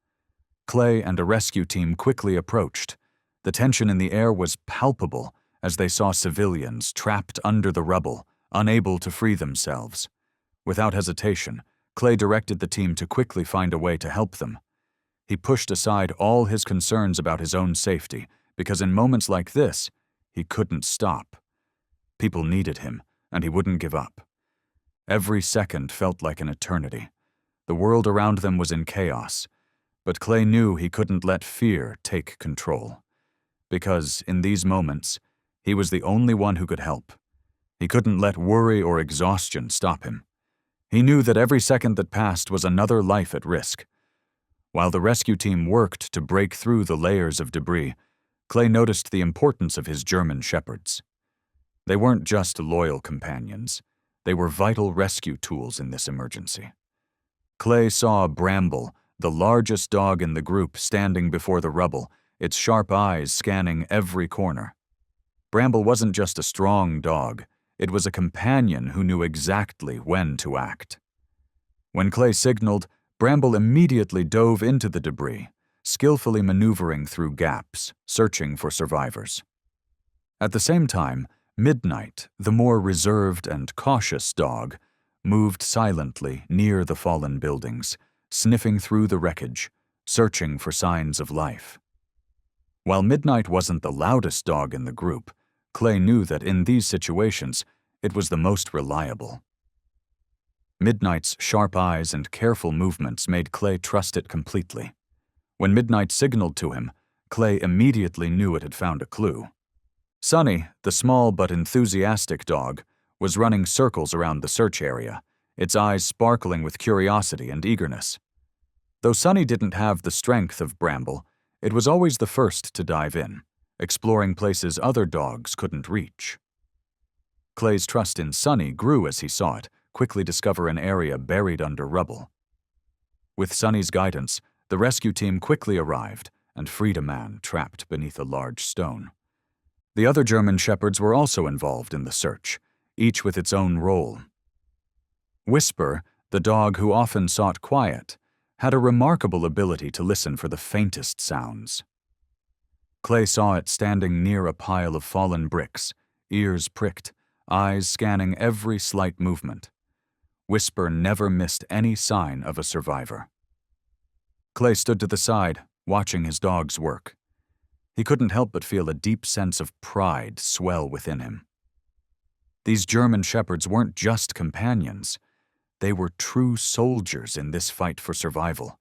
[SPEAKER 1] Clay and a rescue team quickly approached. The tension in the air was palpable as they saw civilians trapped under the rubble, unable to free themselves. Without hesitation, Clay directed the team to quickly find a way to help them. He pushed aside all his concerns about his own safety, because in moments like this, he couldn't stop. People needed him, and he wouldn't give up. Every second felt like an eternity. The world around them was in chaos, but Clay knew he couldn't let fear take control. Because, in these moments, he was the only one who could help. He couldn't let worry or exhaustion stop him. He knew that every second that passed was another life at risk. While the rescue team worked to break through the layers of debris, Clay noticed the importance of his German shepherds. They weren't just loyal companions. They were vital rescue tools in this emergency. Clay saw Bramble, the largest dog in the group, standing before the rubble, its sharp eyes scanning every corner. Bramble wasn't just a strong dog. It was a companion who knew exactly when to act. When Clay signaled, Bramble immediately dove into the debris, skillfully maneuvering through gaps, searching for survivors. At the same time, Midnight, the more reserved and cautious dog, moved silently near the fallen buildings, sniffing through the wreckage, searching for signs of life. While Midnight wasn't the loudest dog in the group, Clay knew that in these situations, it was the most reliable. Midnight's sharp eyes and careful movements made Clay trust it completely. When Midnight signaled to him, Clay immediately knew it had found a clue. Sunny, the small but enthusiastic dog, was running circles around the search area, its eyes sparkling with curiosity and eagerness. Though Sunny didn't have the strength of Bramble, it was always the first to dive in, exploring places other dogs couldn't reach. Clay's trust in Sunny grew as he saw it quickly discover an area buried under rubble. With Sunny's guidance, the rescue team quickly arrived and freed a man trapped beneath a large stone. The other German shepherds were also involved in the search, each with its own role. Whisper, the dog who often sought quiet, had a remarkable ability to listen for the faintest sounds. Clay saw it standing near a pile of fallen bricks, ears pricked, eyes scanning every slight movement. Whisper never missed any sign of a survivor. Clay stood to the side, watching his dog's work. He couldn't help but feel a deep sense of pride swell within him. These German shepherds weren't just companions. They were true soldiers in this fight for survival.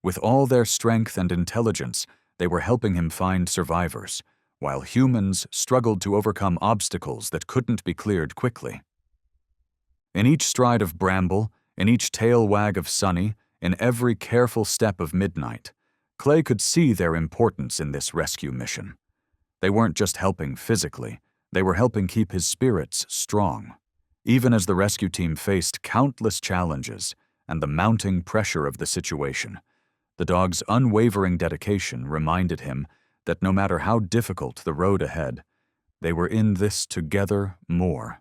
[SPEAKER 1] With all their strength and intelligence, they were helping him find survivors, while humans struggled to overcome obstacles that couldn't be cleared quickly. In each stride of Bramble, in each tail wag of Sunny, in every careful step of Midnight, Clay could see their importance in this rescue mission. They weren't just helping physically, they were helping keep his spirits strong. Even as the rescue team faced countless challenges, and the mounting pressure of the situation, the dog's unwavering dedication reminded him that no matter how difficult the road ahead, they were in this together more.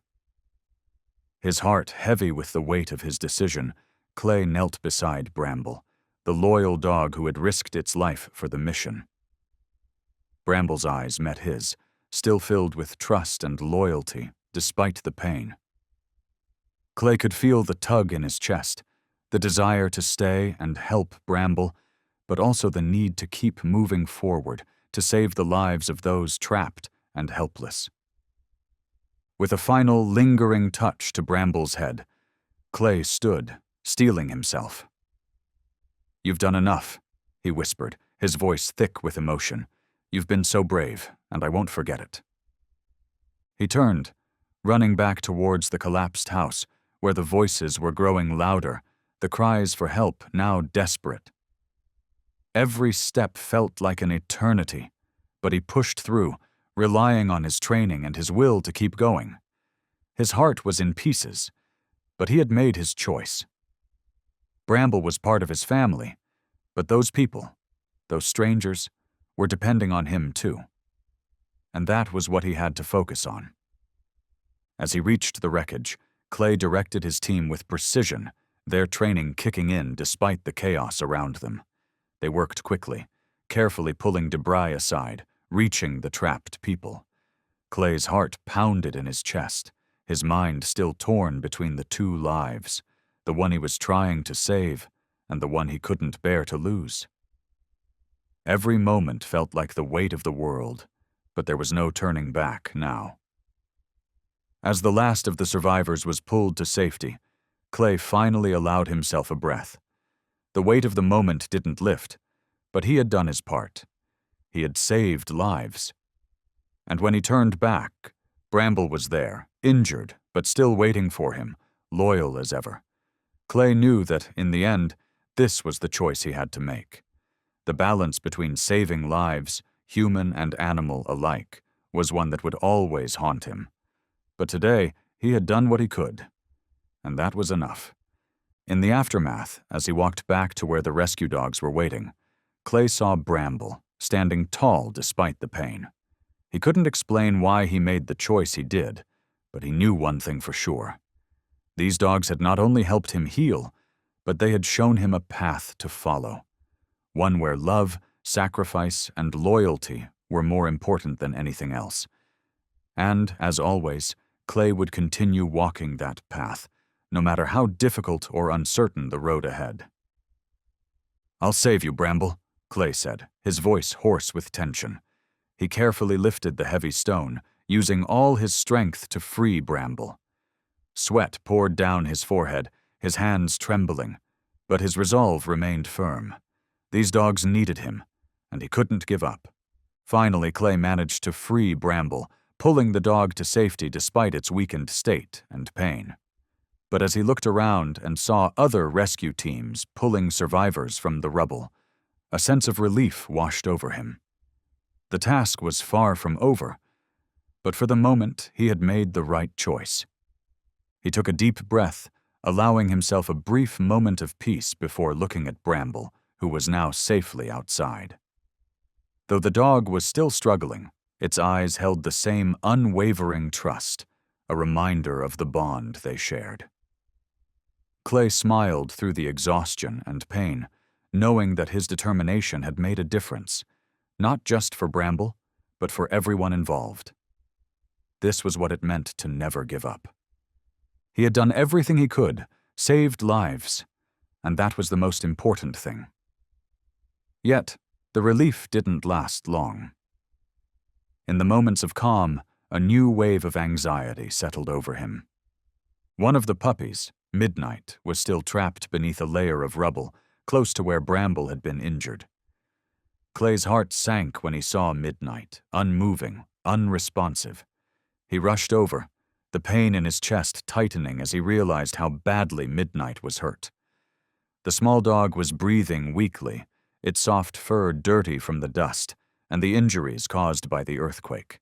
[SPEAKER 1] His heart heavy with the weight of his decision, Clay knelt beside Bramble, the loyal dog who had risked its life for the mission. Bramble's eyes met his, still filled with trust and loyalty, despite the pain. Clay could feel the tug in his chest, the desire to stay and help Bramble, but also the need to keep moving forward to save the lives of those trapped and helpless. With a final lingering touch to Bramble's head, Clay stood, steeling himself. "You've done enough," he whispered, his voice thick with emotion. "You've been so brave, and I won't forget it." He turned, running back towards the collapsed house, where the voices were growing louder, the cries for help now desperate. Every step felt like an eternity, but he pushed through, relying on his training and his will to keep going. His heart was in pieces, but he had made his choice. Bramble was part of his family, but those people, those strangers, were depending on him too. And that was what he had to focus on. As he reached the wreckage, Clay directed his team with precision, their training kicking in despite the chaos around them. They worked quickly, carefully pulling debris aside, reaching the trapped people. Clay's heart pounded in his chest, his mind still torn between the two lives, the one he was trying to save and the one he couldn't bear to lose. Every moment felt like the weight of the world, but there was no turning back now. As the last of the survivors was pulled to safety, Clay finally allowed himself a breath. The weight of the moment didn't lift, but he had done his part. He had saved lives. And when he turned back, Bramble was there, injured, but still waiting for him, loyal as ever. Clay knew that, in the end, this was the choice he had to make. The balance between saving lives, human and animal alike, was one that would always haunt him. But today, he had done what he could, and that was enough. In the aftermath, as he walked back to where the rescue dogs were waiting, Clay saw Bramble, standing tall despite the pain. He couldn't explain why he made the choice he did, but he knew one thing for sure. These dogs had not only helped him heal, but they had shown him a path to follow, one where love, sacrifice, and loyalty were more important than anything else. And, as always, Clay would continue walking that path, no matter how difficult or uncertain the road ahead. "I'll save you, Bramble," Clay said, his voice hoarse with tension. He carefully lifted the heavy stone, using all his strength to free Bramble. Sweat poured down his forehead, his hands trembling, but his resolve remained firm. These dogs needed him, and he couldn't give up. Finally, Clay managed to free Bramble, pulling the dog to safety despite its weakened state and pain. But as he looked around and saw other rescue teams pulling survivors from the rubble, a sense of relief washed over him. The task was far from over, but for the moment he had made the right choice. He took a deep breath, allowing himself a brief moment of peace before looking at Bramble, who was now safely outside. Though the dog was still struggling, its eyes held the same unwavering trust, a reminder of the bond they shared. Clay smiled through the exhaustion and pain, knowing that his determination had made a difference, not just for Bramble, but for everyone involved. This was what it meant to never give up. He had done everything he could, saved lives, and that was the most important thing. Yet, the relief didn't last long. In the moments of calm, a new wave of anxiety settled over him. One of the puppies, Midnight, was still trapped beneath a layer of rubble, close to where Bramble had been injured. Clay's heart sank when he saw Midnight, unmoving, unresponsive. He rushed over, the pain in his chest tightening as he realized how badly Midnight was hurt. The small dog was breathing weakly, its soft fur dirty from the dust and the injuries caused by the earthquake.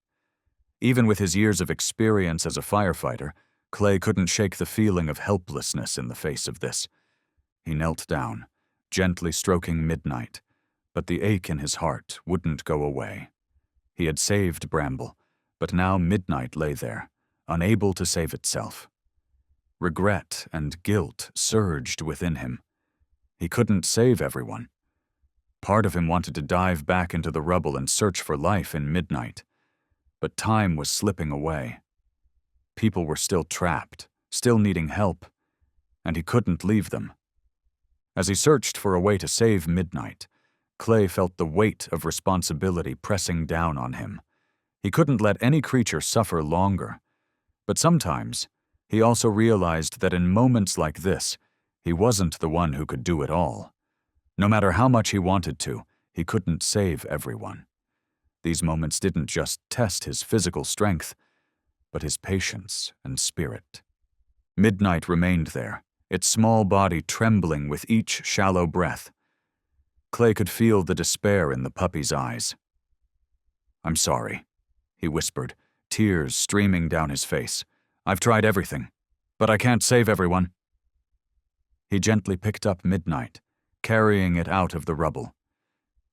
[SPEAKER 1] Even with his years of experience as a firefighter, Clay couldn't shake the feeling of helplessness in the face of this. He knelt down, gently stroking Midnight, but the ache in his heart wouldn't go away. He had saved Bramble, but now Midnight lay there, unable to save itself. Regret and guilt surged within him. He couldn't save everyone. Part of him wanted to dive back into the rubble and search for life in Midnight, but time was slipping away. People were still trapped, still needing help, and he couldn't leave them. As he searched for a way to save Midnight, Clay felt the weight of responsibility pressing down on him. He couldn't let any creature suffer longer, but sometimes he also realized that in moments like this, he wasn't the one who could do it all. No matter how much he wanted to, he couldn't save everyone. These moments didn't just test his physical strength, but his patience and spirit. Midnight remained there, its small body trembling with each shallow breath. Clay could feel the despair in the puppy's eyes. "I'm sorry," he whispered, tears streaming down his face. "I've tried everything, but I can't save everyone." He gently picked up Midnight, carrying it out of the rubble.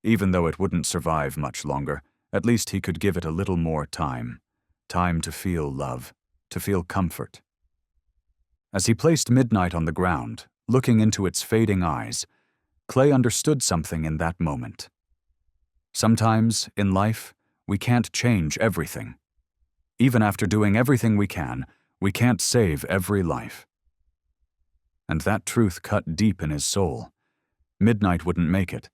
[SPEAKER 1] Even though it wouldn't survive much longer, at least he could give it a little more time. Time to feel love, to feel comfort. As he placed Midnight on the ground, looking into its fading eyes, Clay understood something in that moment. Sometimes, in life, we can't change everything. Even after doing everything we can't save every life. And that truth cut deep in his soul. Midnight wouldn't make it,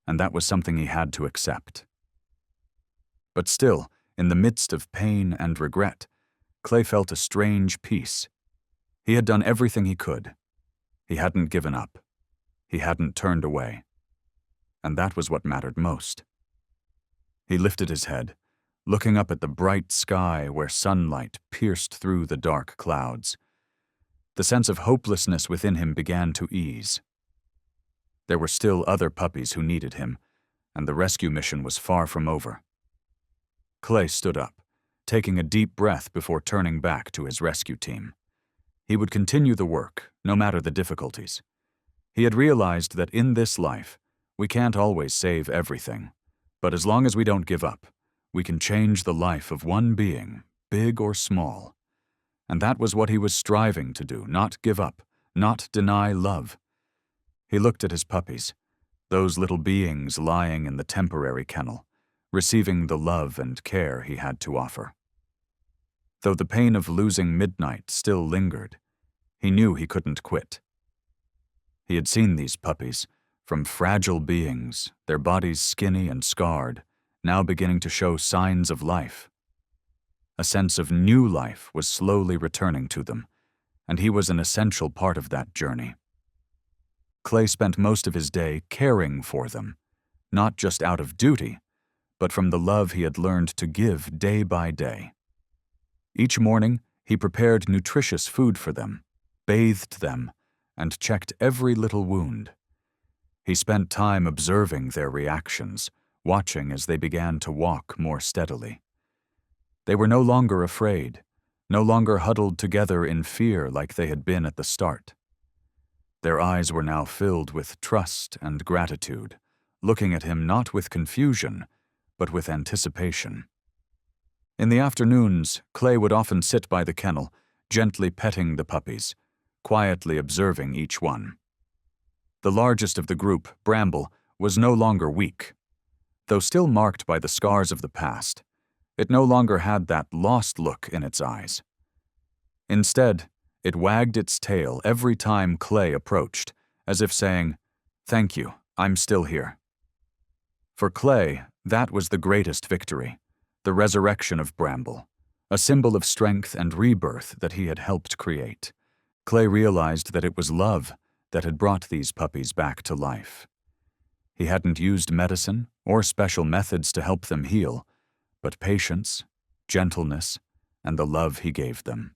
[SPEAKER 1] and that was something he had to accept. But still, in the midst of pain and regret, Clay felt a strange peace. He had done everything he could. He hadn't given up. He hadn't turned away. And that was what mattered most. He lifted his head, looking up at the bright sky where sunlight pierced through the dark clouds. The sense of hopelessness within him began to ease. There were still other puppies who needed him, and the rescue mission was far from over. Clay stood up, taking a deep breath before turning back to his rescue team. He would continue the work, no matter the difficulties. He had realized that in this life, we can't always save everything, but as long as we don't give up, we can change the life of one being, big or small. And that was what he was striving to do, not give up, not deny love. He looked at his puppies, those little beings lying in the temporary kennel, receiving the love and care he had to offer. Though the pain of losing Midnight still lingered, he knew he couldn't quit. He had seen these puppies, from fragile beings, their bodies skinny and scarred, now beginning to show signs of life. A sense of new life was slowly returning to them, and he was an essential part of that journey. Clay spent most of his day caring for them, not just out of duty, but from the love he had learned to give day by day. Each morning, he prepared nutritious food for them, bathed them, and checked every little wound. He spent time observing their reactions, watching as they began to walk more steadily. They were no longer afraid, no longer huddled together in fear like they had been at the start. Their eyes were now filled with trust and gratitude, looking at him not with confusion, but with anticipation. In the afternoons, Clay would often sit by the kennel, gently petting the puppies, quietly observing each one. The largest of the group, Bramble, was no longer weak. Though still marked by the scars of the past, it no longer had that lost look in its eyes. Instead, it wagged its tail every time Clay approached, as if saying, "Thank you, I'm still here." For Clay, that was the greatest victory, the resurrection of Bramble, a symbol of strength and rebirth that he had helped create. Clay realized that it was love that had brought these puppies back to life. He hadn't used medicine or special methods to help them heal, but patience, gentleness, and the love he gave them.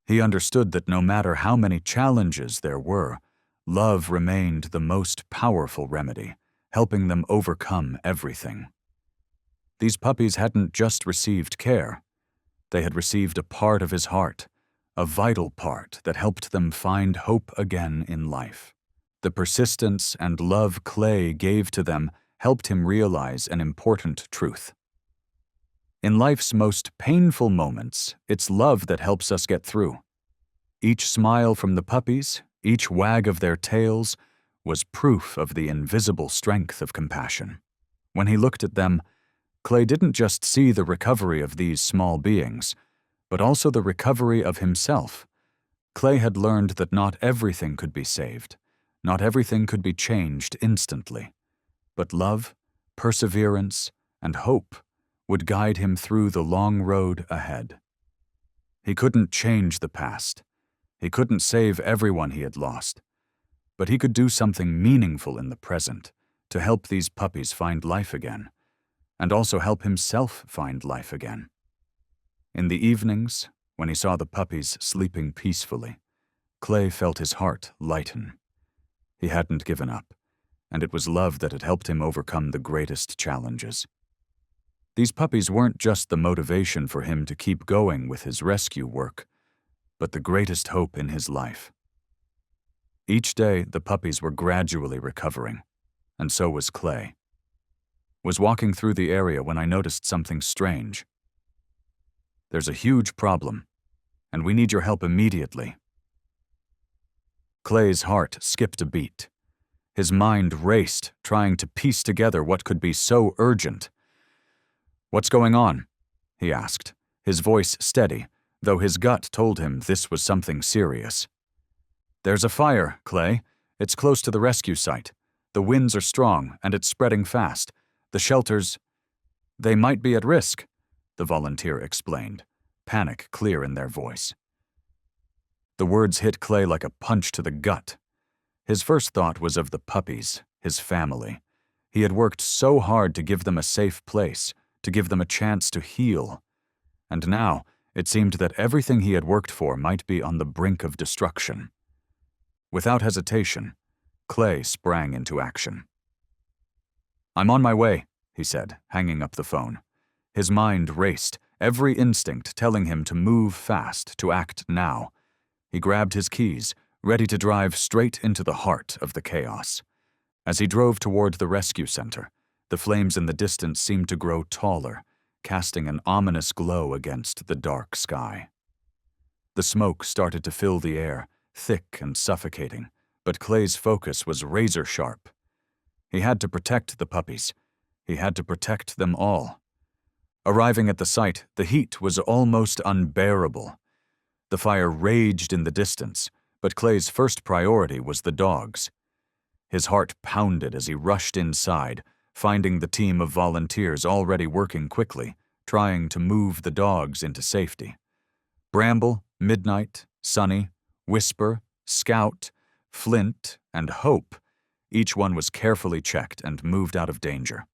[SPEAKER 1] He understood that no matter how many challenges there were, love remained the most powerful remedy, helping them overcome everything. These puppies hadn't just received care. They had received a part of his heart, a vital part that helped them find hope again in life. The persistence and love Clay gave to them helped him realize an important truth. In life's most painful moments, it's love that helps us get through. Each smile from the puppies, each wag of their tails, was proof of the invisible strength of compassion. When he looked at them, Clay didn't just see the recovery of these small beings, but also the recovery of himself. Clay had learned that not everything could be saved, not everything could be changed instantly, but love, perseverance, and hope would guide him through the long road ahead. He couldn't change the past. He couldn't save everyone he had lost, but he could do something meaningful in the present to help these puppies find life again, and also help himself find life again. In the evenings, when he saw the puppies sleeping peacefully, Clay felt his heart lighten. He hadn't given up, and it was love that had helped him overcome the greatest challenges. These puppies weren't just the motivation for him to keep going with his rescue work, but the greatest hope in his life. Each day, the puppies were gradually recovering, and so was Clay. Was walking through the area when I noticed something strange. "There's a huge problem, and we need your help immediately." Clay's heart skipped a beat. His mind raced, trying to piece together what could be so urgent. "What's going on?" he asked, his voice steady, though his gut told him this was something serious. "There's a fire, Clay. It's close to the rescue site. The winds are strong, and it's spreading fast. The shelters, they might be at risk," the volunteer explained, panic clear in their voice. The words hit Clay like a punch to the gut. His first thought was of the puppies, his family. He had worked so hard to give them a safe place, to give them a chance to heal. And now, it seemed that everything he had worked for might be on the brink of destruction. Without hesitation, Clay sprang into action. "I'm on my way," he said, hanging up the phone. His mind raced, every instinct telling him to move fast, to act now. He grabbed his keys, ready to drive straight into the heart of the chaos. As he drove toward the rescue center, the flames in the distance seemed to grow taller, casting an ominous glow against the dark sky. The smoke started to fill the air, thick and suffocating, but Clay's focus was razor-sharp. He had to protect the puppies. He had to protect them all. Arriving at the site, the heat was almost unbearable. The fire raged in the distance, but Clay's first priority was the dogs. His heart pounded as he rushed inside, finding the team of volunteers already working quickly, trying to move the dogs into safety. Bramble, Midnight, Sunny, Whisper, Scout, Flint, and Hope, each one was carefully checked and moved out of danger.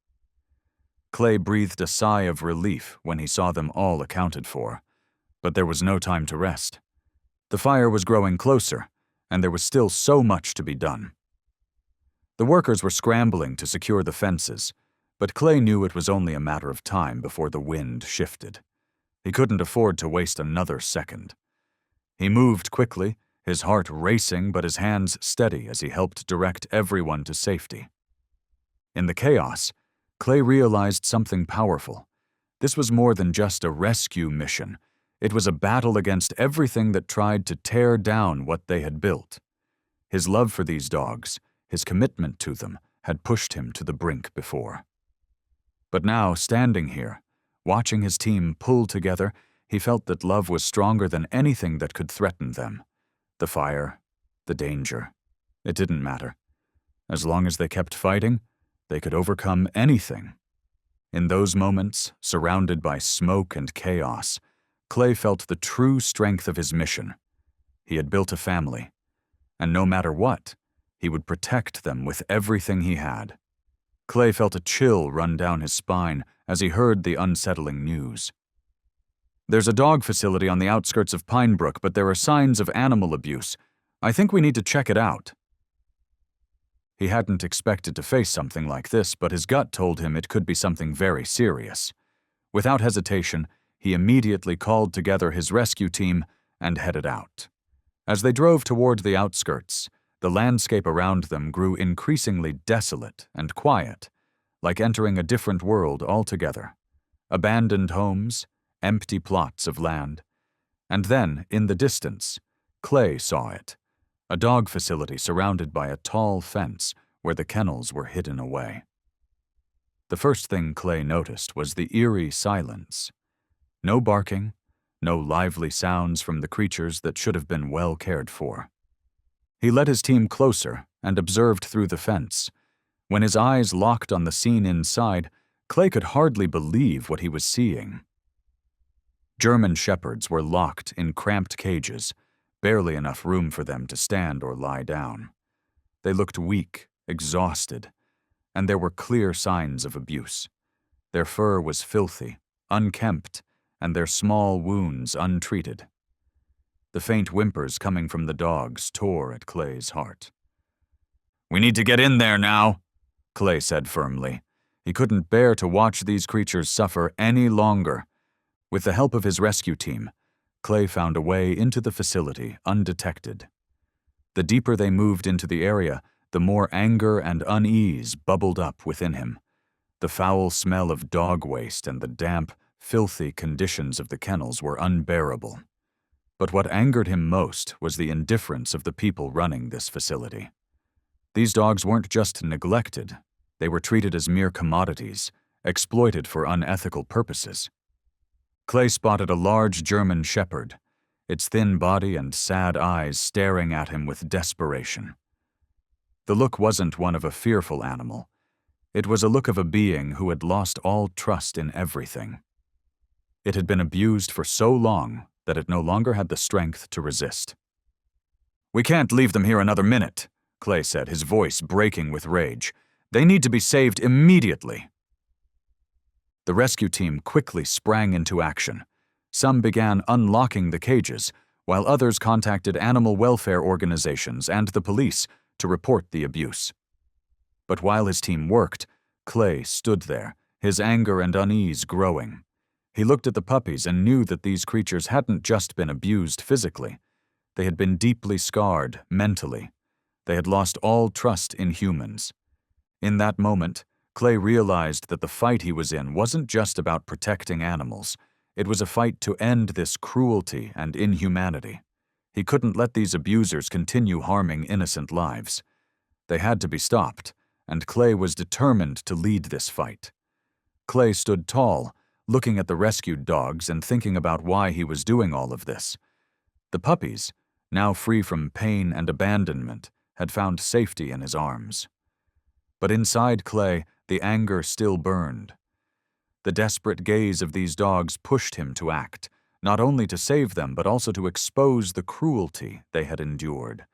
[SPEAKER 1] Clay breathed a sigh of relief when he saw them all accounted for, but there was no time to rest. The fire was growing closer, and there was still so much to be done. The workers were scrambling to secure the fences, but Clay knew it was only a matter of time before the wind shifted. He couldn't afford to waste another second. He moved quickly, his heart racing but his hands steady as he helped direct everyone to safety. In the chaos, Clay realized something powerful. This was more than just a rescue mission. It was a battle against everything that tried to tear down what they had built. His love for these dogs, his commitment to them, had pushed him to the brink before. But now, standing here, watching his team pull together, he felt that love was stronger than anything that could threaten them. The fire, the danger, it didn't matter. As long as they kept fighting, they could overcome anything. In those moments, surrounded by smoke and chaos, Clay felt the true strength of his mission. He had built a family, and no matter what, he would protect them with everything he had. Clay felt a chill run down his spine as he heard the unsettling news. "There's a dog facility on the outskirts of Pinebrook, but there are signs of animal abuse. I think we need to check it out." He hadn't expected to face something like this, but his gut told him it could be something very serious. Without hesitation, he immediately called together his rescue team and headed out. As they drove toward the outskirts, The landscape around them grew increasingly desolate and quiet, like entering a different world altogether. Abandoned homes, empty plots of land. And then, in the distance, Clay saw it. A dog facility surrounded by a tall fence where the kennels were hidden away. The first thing Clay noticed was the eerie silence. No barking, no lively sounds from the creatures that should have been well cared for. He led his team closer and observed through the fence. When his eyes locked on the scene inside, Clay could hardly believe what he was seeing. German shepherds were locked in cramped cages, barely enough room for them to stand or lie down. They looked weak, exhausted, and there were clear signs of abuse. Their fur was filthy, unkempt, and their small wounds untreated. The faint whimpers coming from the dogs tore at Clay's heart. "We need to get in there now," Clay said firmly. He couldn't bear to watch these creatures suffer any longer. With the help of his rescue team, Clay found a way into the facility undetected. The deeper they moved into the area, the more anger and unease bubbled up within him. The foul smell of dog waste and the damp, filthy conditions of the kennels were unbearable. But what angered him most was the indifference of the people running this facility. These dogs weren't just neglected, they were treated as mere commodities, exploited for unethical purposes. Clay spotted a large German shepherd, its thin body and sad eyes staring at him with desperation. The look wasn't one of a fearful animal. It was a look of a being who had lost all trust in everything. It had been abused for so long that it no longer had the strength to resist. "We can't leave them here another minute," Clay said, his voice breaking with rage. "They need to be saved immediately." The rescue team quickly sprang into action. Some began unlocking the cages, while others contacted animal welfare organizations and the police to report the abuse. But while his team worked, Clay stood there, his anger and unease growing. He looked at the puppies and knew that these creatures hadn't just been abused physically. They had been deeply scarred mentally. They had lost all trust in humans. In that moment, Clay realized that the fight he was in wasn't just about protecting animals. It was a fight to end this cruelty and inhumanity. He couldn't let these abusers continue harming innocent lives. They had to be stopped, and Clay was determined to lead this fight. Clay stood tall, looking at the rescued dogs and thinking about why he was doing all of this. The puppies, now free from pain and abandonment, had found safety in his arms. But inside Clay, the anger still burned. The desperate gaze of these dogs pushed him to act, not only to save them but also to expose the cruelty they had endured.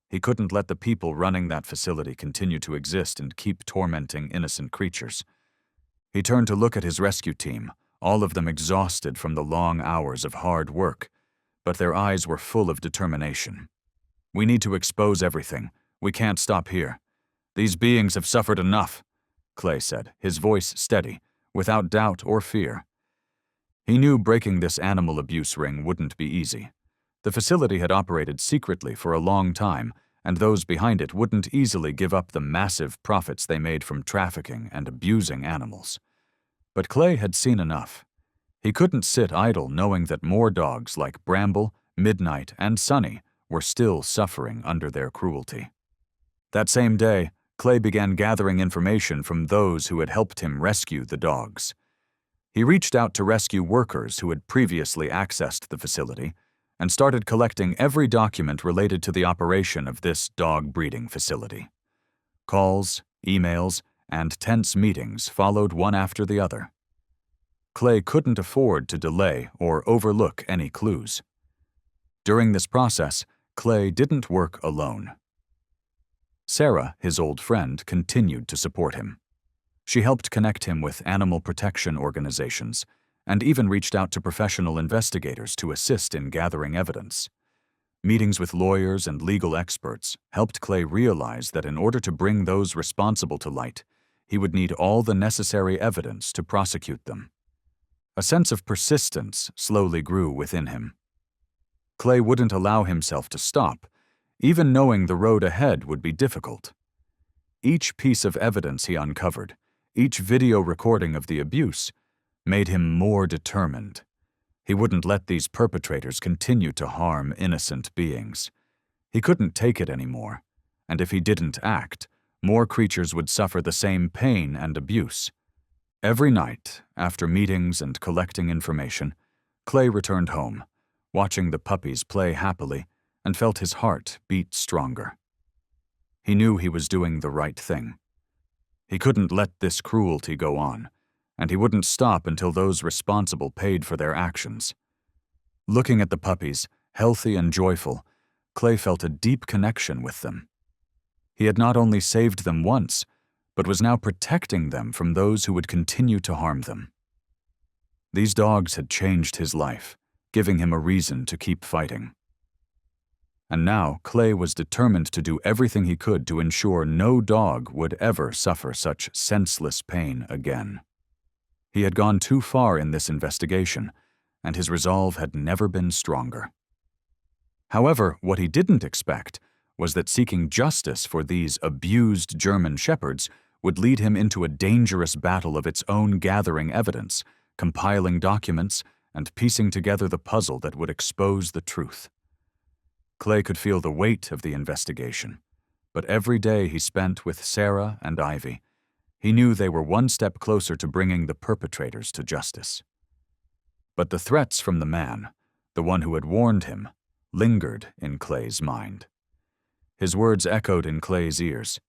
[SPEAKER 1] He couldn't let the people running that facility continue to exist and keep tormenting innocent creatures. He turned to look at his rescue team, all of them exhausted from the long hours of hard work, but their eyes were full of determination. "We need to expose everything. We can't stop here. These beings have suffered enough," Clay said, his voice steady, without doubt or fear. He knew breaking this animal abuse ring wouldn't be easy. The facility had operated secretly for a long time, and those behind it wouldn't easily give up the massive profits they made from trafficking and abusing animals. But Clay had seen enough. He couldn't sit idle knowing that more dogs like Bramble, Midnight, and Sunny were still suffering under their cruelty. That same day, Clay began gathering information from those who had helped him rescue the dogs. He reached out to rescue workers who had previously accessed the facility and started collecting every document related to the operation of this dog breeding facility. Calls, emails, and tense meetings followed one after the other. Clay couldn't afford to delay or overlook any clues. During this process, Clay didn't work alone. Sarah, his old friend, continued to support him. She helped connect him with animal protection organizations and even reached out to professional investigators to assist in gathering evidence. Meetings with lawyers and legal experts helped Clay realize that in order to bring those responsible to light, he would need all the necessary evidence to prosecute them. A sense of persistence slowly grew within him. Clay wouldn't allow himself to stop. even knowing the road ahead would be difficult. Each piece of evidence he uncovered, each video recording of the abuse, made him more determined. He wouldn't let these perpetrators continue to harm innocent beings. He couldn't take it anymore, and if he didn't act, more creatures would suffer the same pain and abuse. Every night, after meetings and collecting information, Clay returned home, watching the puppies play happily, and felt his heart beat stronger. He knew he was doing the right thing. He couldn't let this cruelty go on, and he wouldn't stop until those responsible paid for their actions. Looking at the puppies, healthy and joyful, Clay felt a deep connection with them. He had not only saved them once, but was now protecting them from those who would continue to harm them. These dogs had changed his life, giving him a reason to keep fighting. And now Clay was determined to do everything he could to ensure no dog would ever suffer such senseless pain again. He had gone too far in this investigation, and his resolve had never been stronger. However, what he didn't expect was that seeking justice for these abused German shepherds would lead him into a dangerous battle of its own, gathering evidence, compiling documents, and piecing together the puzzle that would expose the truth. Clay could feel the weight of the investigation, but every day he spent with Sarah and Ivy, he knew they were one step closer to bringing the perpetrators to justice. But the threats from the man, the one who had warned him, lingered in Clay's mind. His words echoed in Clay's ears.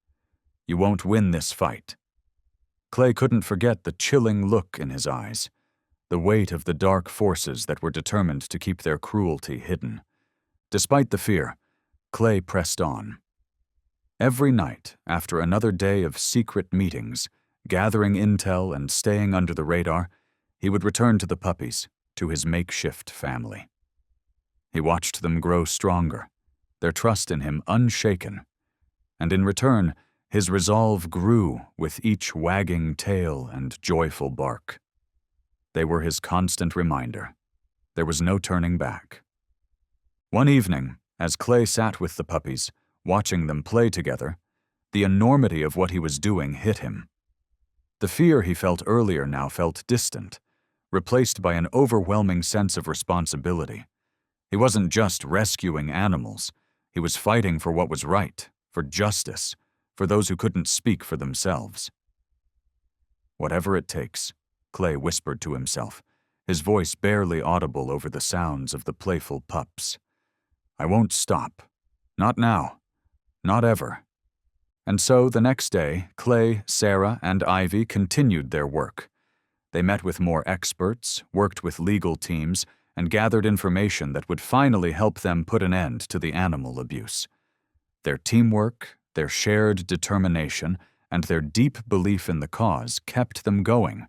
[SPEAKER 1] "You won't win this fight." Clay couldn't forget the chilling look in his eyes, the weight of the dark forces that were determined to keep their cruelty hidden. Despite the fear, Clay pressed on. Every night, after another day of secret meetings, gathering intel and staying under the radar, he would return to the puppies, to his makeshift family. He watched them grow stronger, their trust in him unshaken, and in return, his resolve grew with each wagging tail and joyful bark. They were his constant reminder. There was no turning back. One evening, as Clay sat with the puppies, watching them play together, the enormity of what he was doing hit him. The fear he felt earlier now felt distant, replaced by an overwhelming sense of responsibility. He wasn't just rescuing animals. He was fighting for what was right, for justice, for those who couldn't speak for themselves. "Whatever it takes," Clay whispered to himself, his voice barely audible over the sounds of the playful pups. "I won't stop. Not now. Not ever." And so the next day, Clay, Sarah, and Ivy continued their work. They met with more experts, worked with legal teams, and gathered information that would finally help them put an end to the animal abuse. Their teamwork, their shared determination, and their deep belief in the cause kept them going,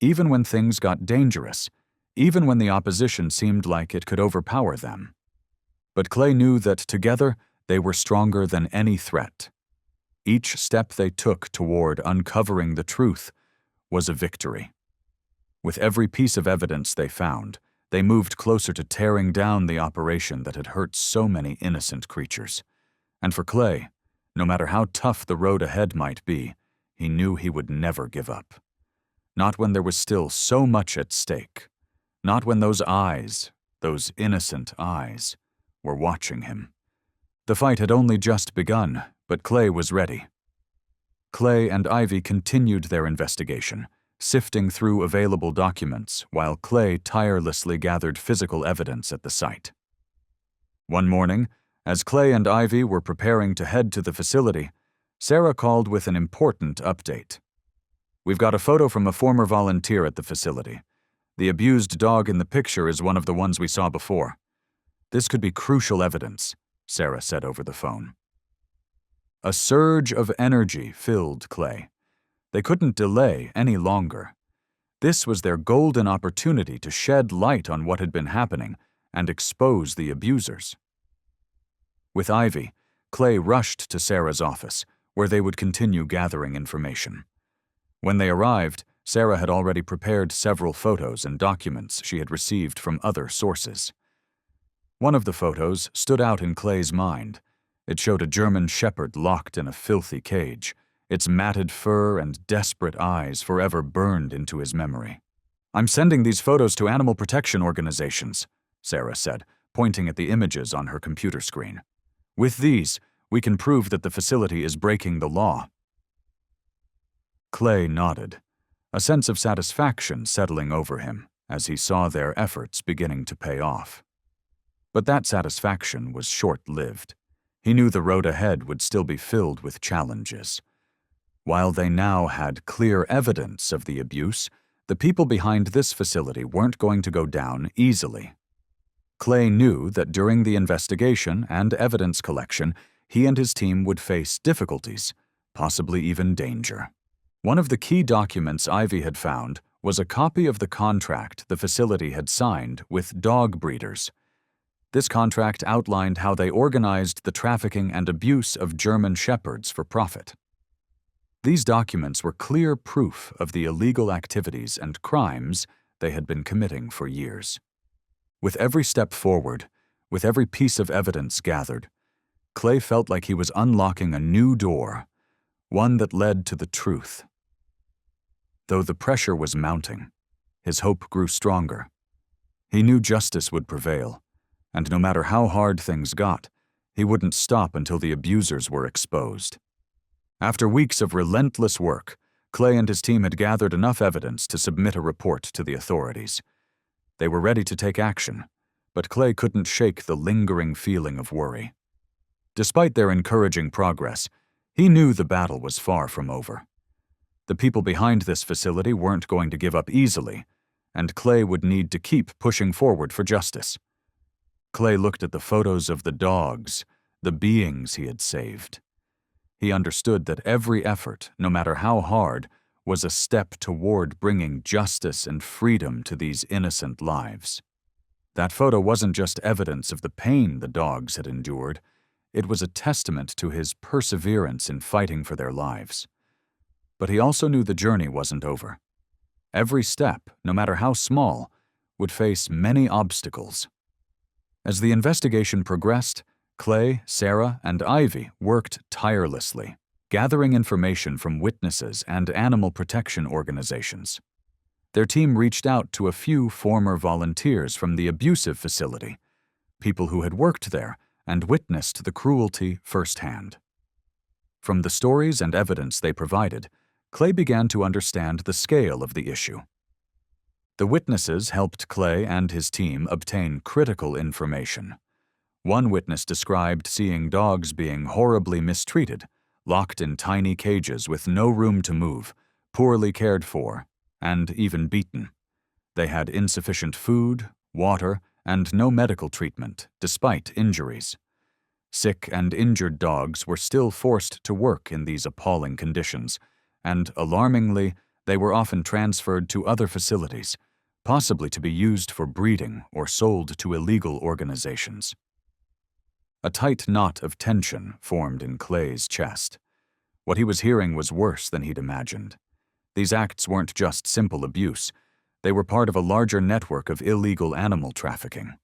[SPEAKER 1] even when things got dangerous, even when the opposition seemed like it could overpower them. But Clay knew that together they were stronger than any threat. Each step they took toward uncovering the truth was a victory. With every piece of evidence they found, they moved closer to tearing down the operation that had hurt so many innocent creatures. And for Clay, no matter how tough the road ahead might be, he knew he would never give up. Not when there was still so much at stake. Not when those eyes, those innocent eyes, were watching him. The fight had only just begun, but Clay was ready. Clay and Ivy continued their investigation, sifting through available documents while Clay tirelessly gathered physical evidence at the site. One morning, as Clay and Ivy were preparing to head to the facility, Sarah called with an important update. "We've got a photo from a former volunteer at the facility. The abused dog in the picture is one of the ones we saw before. This could be crucial evidence," Sarah said over the phone. A surge of energy filled Clay. They couldn't delay any longer. This was their golden opportunity to shed light on what had been happening and expose the abusers. With Ivy, Clay rushed to Sarah's office, where they would continue gathering information. When they arrived, Sarah had already prepared several photos and documents she had received from other sources. One of the photos stood out in Clay's mind. It showed a German shepherd locked in a filthy cage, its matted fur and desperate eyes forever burned into his memory. "I'm sending these photos to animal protection organizations," Sarah said, pointing at the images on her computer screen. "With these, we can prove that the facility is breaking the law." Clay nodded, a sense of satisfaction settling over him as he saw their efforts beginning to pay off. But that satisfaction was short-lived. He knew the road ahead would still be filled with challenges. While they now had clear evidence of the abuse, the people behind this facility weren't going to go down easily. Clay knew that during the investigation and evidence collection, he and his team would face difficulties, possibly even danger. One of the key documents Ivy had found was a copy of the contract the facility had signed with dog breeders. This contract outlined how they organized the trafficking and abuse of German shepherds for profit. These documents were clear proof of the illegal activities and crimes they had been committing for years. With every step forward, with every piece of evidence gathered, Clay felt like he was unlocking a new door, one that led to the truth. Though the pressure was mounting, his hope grew stronger. He knew justice would prevail, and no matter how hard things got, he wouldn't stop until the abusers were exposed. After weeks of relentless work, Clay and his team had gathered enough evidence to submit a report to the authorities. They were ready to take action, but Clay couldn't shake the lingering feeling of worry. Despite their encouraging progress, he knew the battle was far from over. The people behind this facility weren't going to give up easily, and Clay would need to keep pushing forward for justice. Clay looked at the photos of the dogs, the beings he had saved. He understood that every effort, no matter how hard, was a step toward bringing justice and freedom to these innocent lives. That photo wasn't just evidence of the pain the dogs had endured, it was a testament to his perseverance in fighting for their lives. But he also knew the journey wasn't over. Every step, no matter how small, would face many obstacles. As the investigation progressed, Clay, Sarah, and Ivy worked tirelessly, gathering information from witnesses and animal protection organizations. Their team reached out to a few former volunteers from the abusive facility, people who had worked there and witnessed the cruelty firsthand. From the stories and evidence they provided, Clay began to understand the scale of the issue. The witnesses helped Clay and his team obtain critical information. One witness described seeing dogs being horribly mistreated, locked in tiny cages with no room to move, poorly cared for, and even beaten. They had insufficient food, water, and no medical treatment, despite injuries. Sick and injured dogs were still forced to work in these appalling conditions, and, alarmingly, they were often transferred to other facilities, possibly to be used for breeding or sold to illegal organizations. A tight knot of tension formed in Clay's chest. What he was hearing was worse than he'd imagined. These acts weren't just simple abuse. They were part of a larger network of illegal animal trafficking.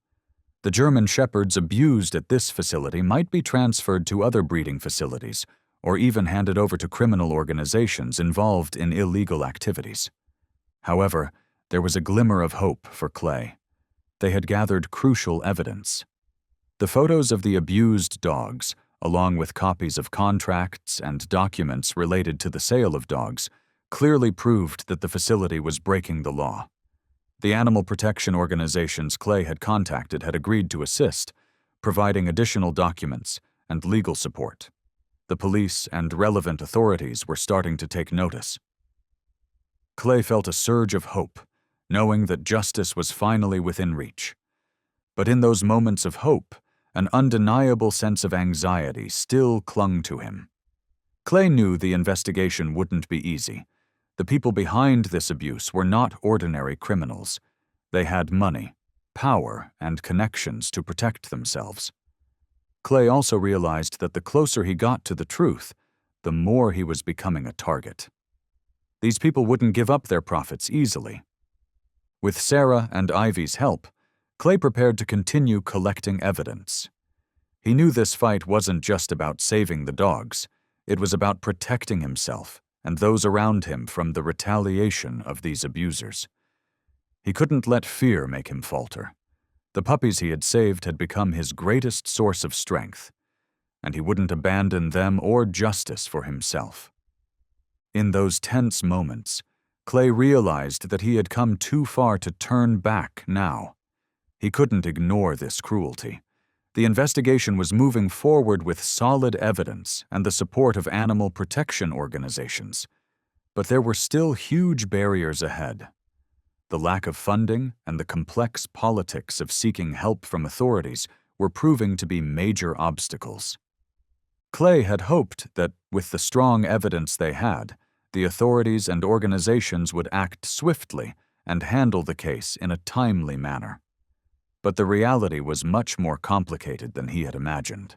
[SPEAKER 1] The German shepherds abused at this facility might be transferred to other breeding facilities, or even handed over to criminal organizations involved in illegal activities. However, there was a glimmer of hope for Clay. They had gathered crucial evidence. The photos of the abused dogs, along with copies of contracts and documents related to the sale of dogs, clearly proved that the facility was breaking the law. The animal protection organizations Clay had contacted had agreed to assist, providing additional documents and legal support. The police and relevant authorities were starting to take notice. Clay felt a surge of hope, knowing that justice was finally within reach. But in those moments of hope, an undeniable sense of anxiety still clung to him. Clay knew the investigation wouldn't be easy. The people behind this abuse were not ordinary criminals. They had money, power, and connections to protect themselves. Clay also realized that the closer he got to the truth, the more he was becoming a target. These people wouldn't give up their profits easily. With Sarah and Ivy's help, Clay prepared to continue collecting evidence. He knew this fight wasn't just about saving the dogs. It was about protecting himself and those around him from the retaliation of these abusers. He couldn't let fear make him falter. The puppies he had saved had become his greatest source of strength, and he wouldn't abandon them or justice for himself. In those tense moments, Clay realized that he had come too far to turn back now. He couldn't ignore this cruelty. The investigation was moving forward with solid evidence and the support of animal protection organizations. But there were still huge barriers ahead. The lack of funding and the complex politics of seeking help from authorities were proving to be major obstacles. Clay had hoped that, with the strong evidence they had, the authorities and organizations would act swiftly and handle the case in a timely manner. But the reality was much more complicated than he had imagined.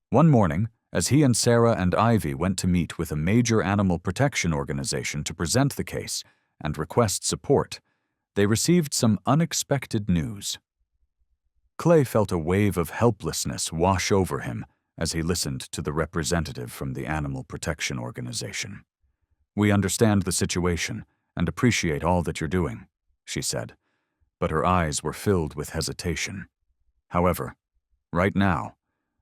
[SPEAKER 1] One morning, as he and Sarah and Ivy went to meet with a major animal protection organization to present the case and request support, they received some unexpected news. Clay felt a wave of helplessness wash over him as he listened to the representative from the animal protection organization. "We understand the situation and appreciate all that you're doing," she said, but her eyes were filled with hesitation. "However, right now,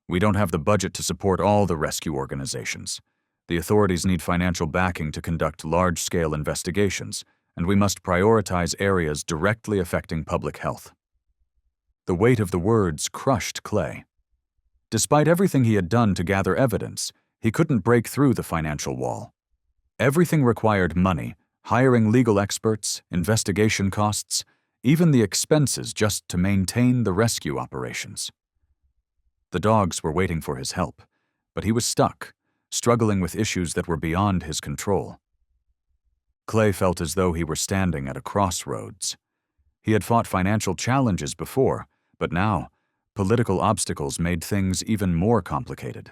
[SPEAKER 1] we don't have the budget to support all the rescue organizations. The authorities need financial backing to conduct large-scale investigations, and we must prioritize areas directly affecting public health." The weight of the words crushed Clay. Despite everything he had done to gather evidence, he couldn't break through the financial wall. Everything required money, hiring legal experts, investigation costs, even the expenses just to maintain the rescue operations. The dogs were waiting for his help, but he was stuck, struggling with issues that were beyond his control. Clay felt as though he were standing at a crossroads. He had fought financial challenges before, but now, political obstacles made things even more complicated.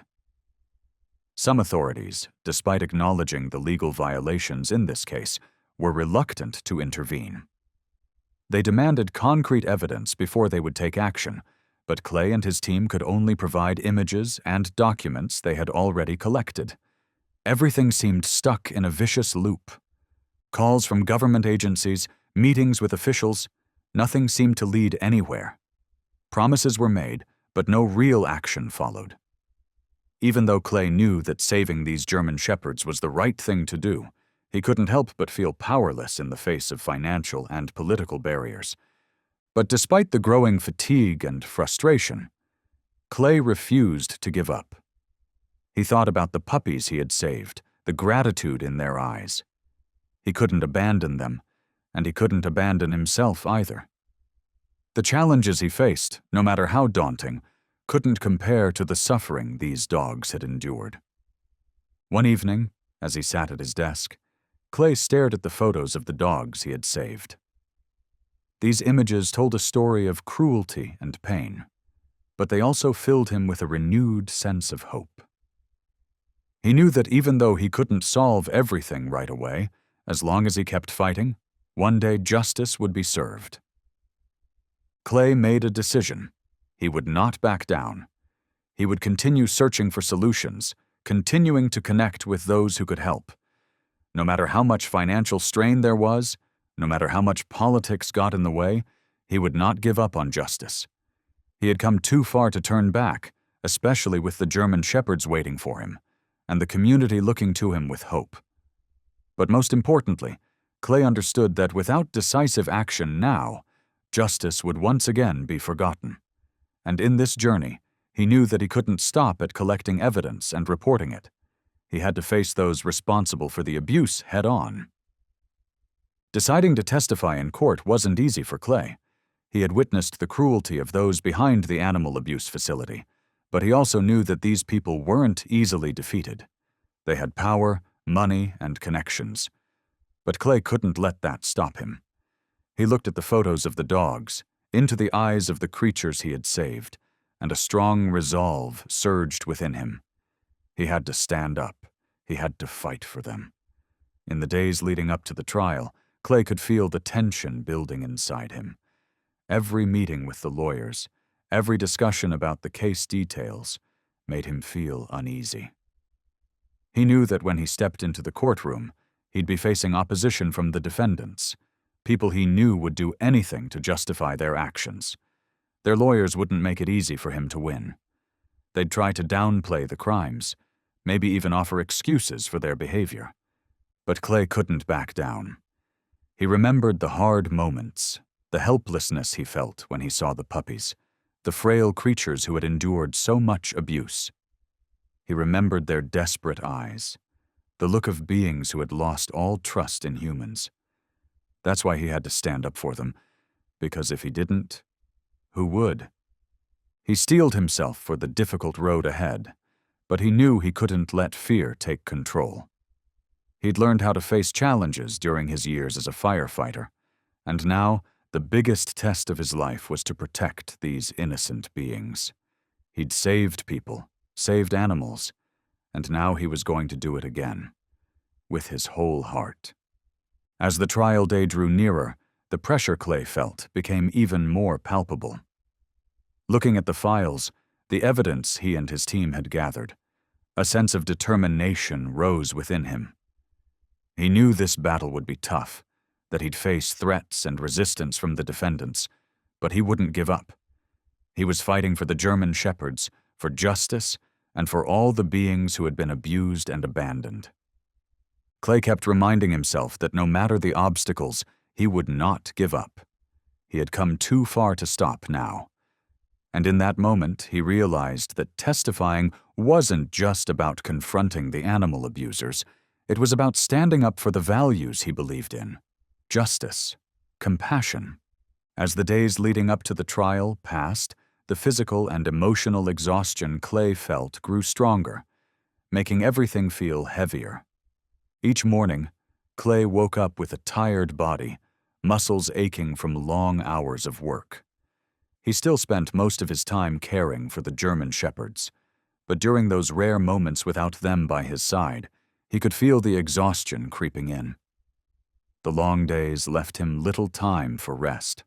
[SPEAKER 1] Some authorities, despite acknowledging the legal violations in this case, were reluctant to intervene. They demanded concrete evidence before they would take action, but Clay and his team could only provide images and documents they had already collected. Everything seemed stuck in a vicious loop. Calls from government agencies, meetings with officials, nothing seemed to lead anywhere. Promises were made, but no real action followed. Even though Clay knew that saving these German Shepherds was the right thing to do, he couldn't help but feel powerless in the face of financial and political barriers. But despite the growing fatigue and frustration, Clay refused to give up. He thought about the puppies he had saved, the gratitude in their eyes. He couldn't abandon them, and he couldn't abandon himself either. The challenges he faced, no matter how daunting, couldn't compare to the suffering these dogs had endured. One evening, as he sat at his desk, Clay stared at the photos of the dogs he had saved. These images told a story of cruelty and pain, but they also filled him with a renewed sense of hope. He knew that even though he couldn't solve everything right away, as long as he kept fighting, one day justice would be served. Clay made a decision. He would not back down. He would continue searching for solutions, continuing to connect with those who could help. No matter how much financial strain there was, no matter how much politics got in the way, he would not give up on justice. He had come too far to turn back, especially with the German Shepherds waiting for him, and the community looking to him with hope. But most importantly, Clay understood that without decisive action now, justice would once again be forgotten. And in this journey, he knew that he couldn't stop at collecting evidence and reporting it. He had to face those responsible for the abuse head-on. Deciding to testify in court wasn't easy for Clay. He had witnessed the cruelty of those behind the animal abuse facility, but he also knew that these people weren't easily defeated. They had power, money, and connections. But Clay couldn't let that stop him. He looked at the photos of the dogs, into the eyes of the creatures he had saved, and a strong resolve surged within him. He had to stand up. He had to fight for them. In the days leading up to the trial, Clay could feel the tension building inside him. Every meeting with the lawyers, Every discussion about the case details made him feel uneasy. He knew that when he stepped into the courtroom, he'd be facing opposition from the defendants, people he knew would do anything to justify their actions. Their lawyers wouldn't make it easy for him to win. They'd try to downplay the crimes, maybe even offer excuses for their behavior. But Clay couldn't back down. He remembered the hard moments, the helplessness he felt when he saw the puppies, the frail creatures who had endured so much abuse. He remembered their desperate eyes, the look of beings who had lost all trust in humans. That's why he had to stand up for them, because if he didn't, who would? He steeled himself for the difficult road ahead, but he knew he couldn't let fear take control. He'd learned how to face challenges during his years as a firefighter, and now the biggest test of his life was to protect these innocent beings. He'd saved people, saved animals, and now he was going to do it again, with his whole heart. As the trial day drew nearer, the pressure Clay felt became even more palpable. Looking at the files, the evidence he and his team had gathered, a sense of determination rose within him. He knew this battle would be tough, that he'd face threats and resistance from the defendants, but he wouldn't give up. He was fighting for the German shepherds, for justice, and for all the beings who had been abused and abandoned. Clay kept reminding himself that no matter the obstacles, he would not give up. He had come too far to stop now. And in that moment, he realized that testifying wasn't just about confronting the animal abusers. It was about standing up for the values he believed in: justice, compassion. As the days leading up to the trial passed, the physical and emotional exhaustion Clay felt grew stronger, making everything feel heavier. Each morning, Clay woke up with a tired body, muscles aching from long hours of work. He still spent most of his time caring for the German shepherds, but during those rare moments without them by his side, he could feel the exhaustion creeping in. The long days left him little time for rest.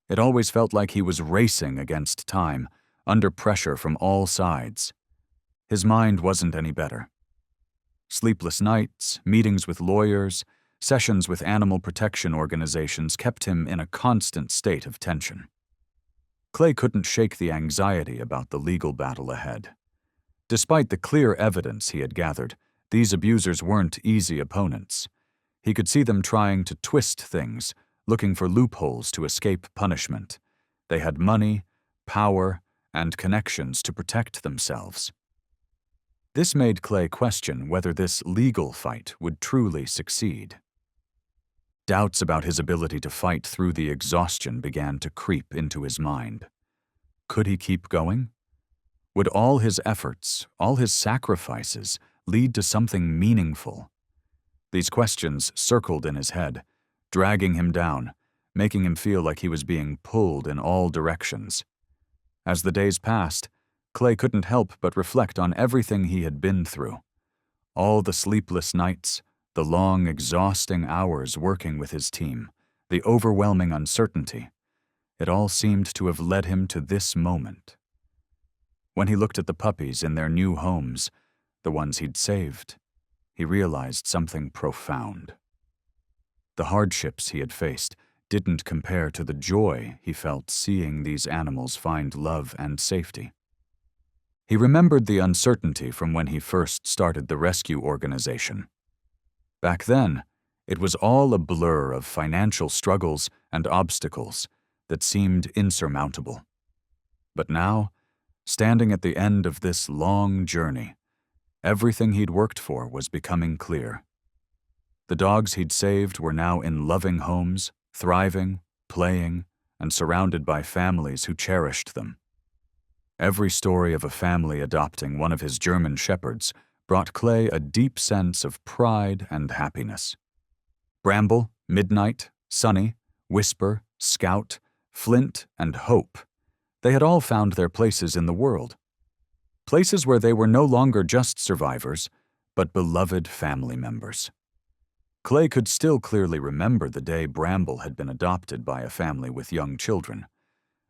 [SPEAKER 1] It always felt like he was racing against time, under pressure from all sides. His mind wasn't any better. Sleepless nights, meetings with lawyers, sessions with animal protection organizations kept him in a constant state of tension. Clay couldn't shake the anxiety about the legal battle ahead. Despite the clear evidence he had gathered, these abusers weren't easy opponents. He could see them trying to twist things, looking for loopholes to escape punishment. They had money, power, and connections to protect themselves. This made Clay question whether this legal fight would truly succeed. Doubts about his ability to fight through the exhaustion began to creep into his mind. Could he keep going? Would all his efforts, all his sacrifices, lead to something meaningful? These questions circled in his head, dragging him down, making him feel like he was being pulled in all directions. As the days passed, Clay couldn't help but reflect on everything he had been through. All the sleepless nights, the long, exhausting hours working with his team, the overwhelming uncertainty. It all seemed to have led him to this moment. When he looked at the puppies in their new homes, the ones he'd saved, he realized something profound. The hardships he had faced didn't compare to the joy he felt seeing these animals find love and safety. He remembered the uncertainty from when he first started the rescue organization. Back then, it was all a blur of financial struggles and obstacles that seemed insurmountable. But now, standing at the end of this long journey, everything he'd worked for was becoming clear. The dogs he'd saved were now in loving homes, thriving, playing, and surrounded by families who cherished them. Every story of a family adopting one of his German shepherds brought Clay a deep sense of pride and happiness. Bramble, Midnight, Sunny, Whisper, Scout, Flint, and Hope, they had all found their places in the world. Places where they were no longer just survivors, but beloved family members. Clay could still clearly remember the day Bramble had been adopted by a family with young children.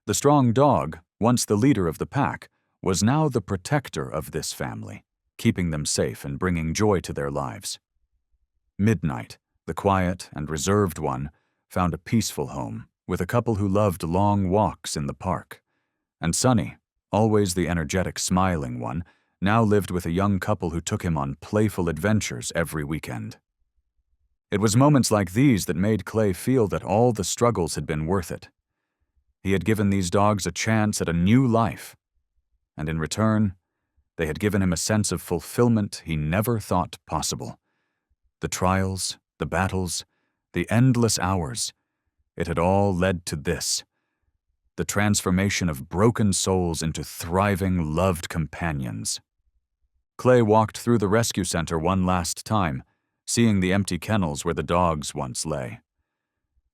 [SPEAKER 1] The strong dog, once the leader of the pack, was now the protector of this family, keeping them safe and bringing joy to their lives. Midnight, the quiet and reserved one, found a peaceful home with a couple who loved long walks in the park. And Sunny, always the energetic, smiling one, now lived with a young couple who took him on playful adventures every weekend. It was moments like these that made Clay feel that all the struggles had been worth it. He had given these dogs a chance at a new life, and in return, they had given him a sense of fulfillment he never thought possible. The trials, the battles, the endless hours, it had all led to this: the transformation of broken souls into thriving, loved companions. Clay walked through the rescue center one last time, seeing the empty kennels where the dogs once lay.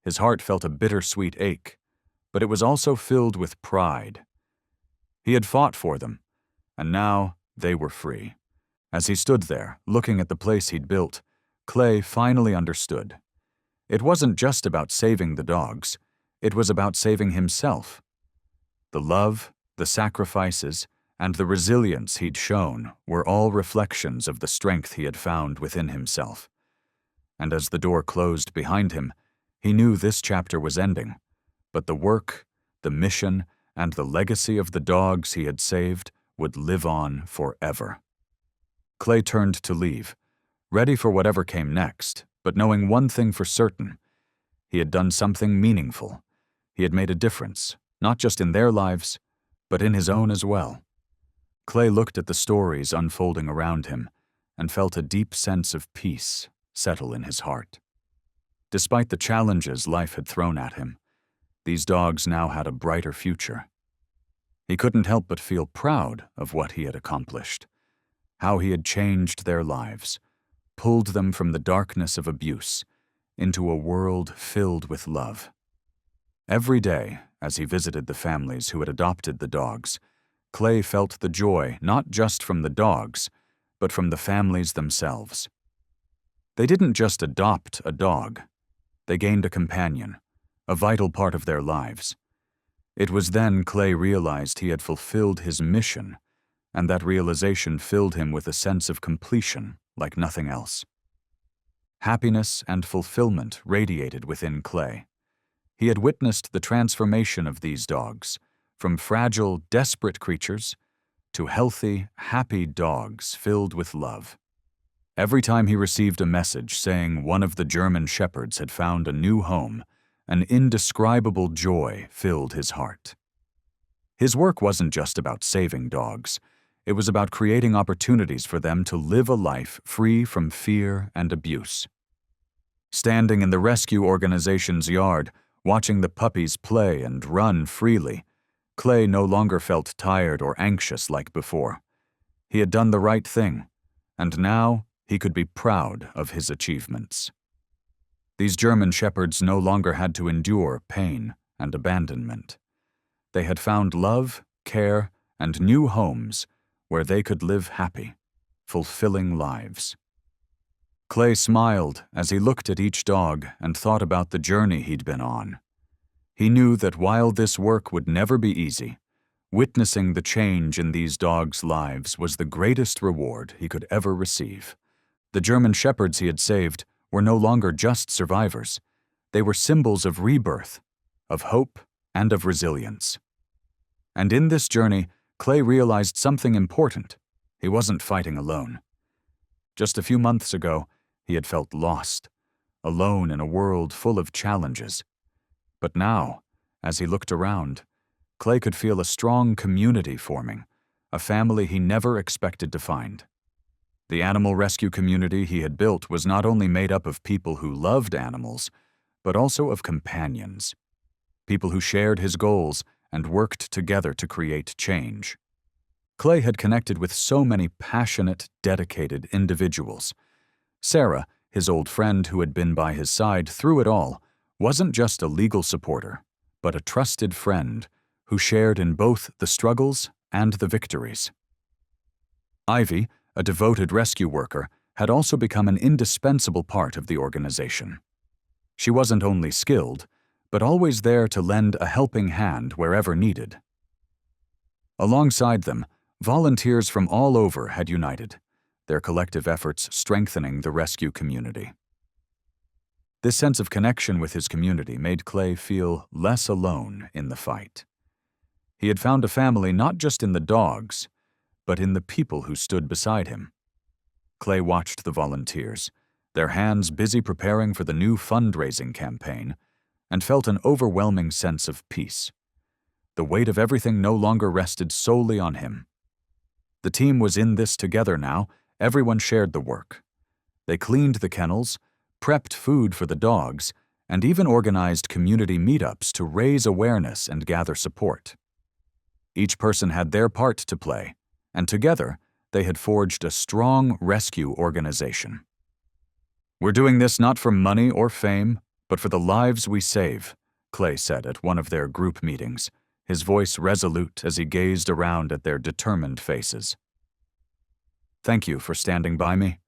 [SPEAKER 1] His heart felt a bittersweet ache, but it was also filled with pride. He had fought for them, and now they were free. As he stood there, looking at the place he'd built, Clay finally understood. It wasn't just about saving the dogs, it was about saving himself. The love, the sacrifices, and the resilience he'd shown were all reflections of the strength he had found within himself. And as the door closed behind him, he knew this chapter was ending, but the work, the mission, and the legacy of the dogs he had saved would live on forever. Clay turned to leave, ready for whatever came next, but knowing one thing for certain: he had done something meaningful. He had made a difference, not just in their lives, but in his own as well. Clay looked at the stories unfolding around him and felt a deep sense of peace settle in his heart. Despite the challenges life had thrown at him, these dogs now had a brighter future. He couldn't help but feel proud of what he had accomplished, how he had changed their lives, pulled them from the darkness of abuse into a world filled with love. Every day, as he visited the families who had adopted the dogs, Clay felt the joy not just from the dogs, but from the families themselves. They didn't just adopt a dog. They gained a companion, a vital part of their lives. It was then Clay realized he had fulfilled his mission, and that realization filled him with a sense of completion like nothing else. Happiness and fulfillment radiated within Clay. He had witnessed the transformation of these dogs, from fragile, desperate creatures to healthy, happy dogs filled with love. Every time he received a message saying one of the German shepherds had found a new home, an indescribable joy filled his heart. His work wasn't just about saving dogs. It was about creating opportunities for them to live a life free from fear and abuse. Standing in the rescue organization's yard, watching the puppies play and run freely, Clay no longer felt tired or anxious like before. He had done the right thing, and now he could be proud of his achievements. These German shepherds no longer had to endure pain and abandonment. They had found love, care, and new homes where they could live happy, fulfilling lives. Clay smiled as he looked at each dog and thought about the journey he'd been on. He knew that while this work would never be easy, witnessing the change in these dogs' lives was the greatest reward he could ever receive. The German shepherds he had saved were no longer just survivors. They were symbols of rebirth, of hope, and of resilience. And in this journey, Clay realized something important. He wasn't fighting alone. Just a few months ago, he had felt lost, alone in a world full of challenges. But now, as he looked around, Clay could feel a strong community forming, a family he never expected to find. The animal rescue community he had built was not only made up of people who loved animals, but also of companions, people who shared his goals and worked together to create change. Clay had connected with so many passionate, dedicated individuals. Sarah, his old friend who had been by his side through it all, wasn't just a legal supporter, but a trusted friend who shared in both the struggles and the victories. Ivy, a devoted rescue worker, had also become an indispensable part of the organization. She wasn't only skilled, but always there to lend a helping hand wherever needed. Alongside them, volunteers from all over had united, their collective efforts strengthening the rescue community. This sense of connection with his community made Clay feel less alone in the fight. He had found a family not just in the dogs, but in the people who stood beside him. Clay watched the volunteers, their hands busy preparing for the new fundraising campaign, and felt an overwhelming sense of peace. The weight of everything no longer rested solely on him. The team was in this together now. Everyone shared the work. They cleaned the kennels, prepped food for the dogs, and even organized community meetups to raise awareness and gather support. Each person had their part to play, and together they had forged a strong rescue organization. "We're doing this not for money or fame, but for the lives we save," Clay said at one of their group meetings, his voice resolute as he gazed around at their determined faces. "Thank you for standing by me.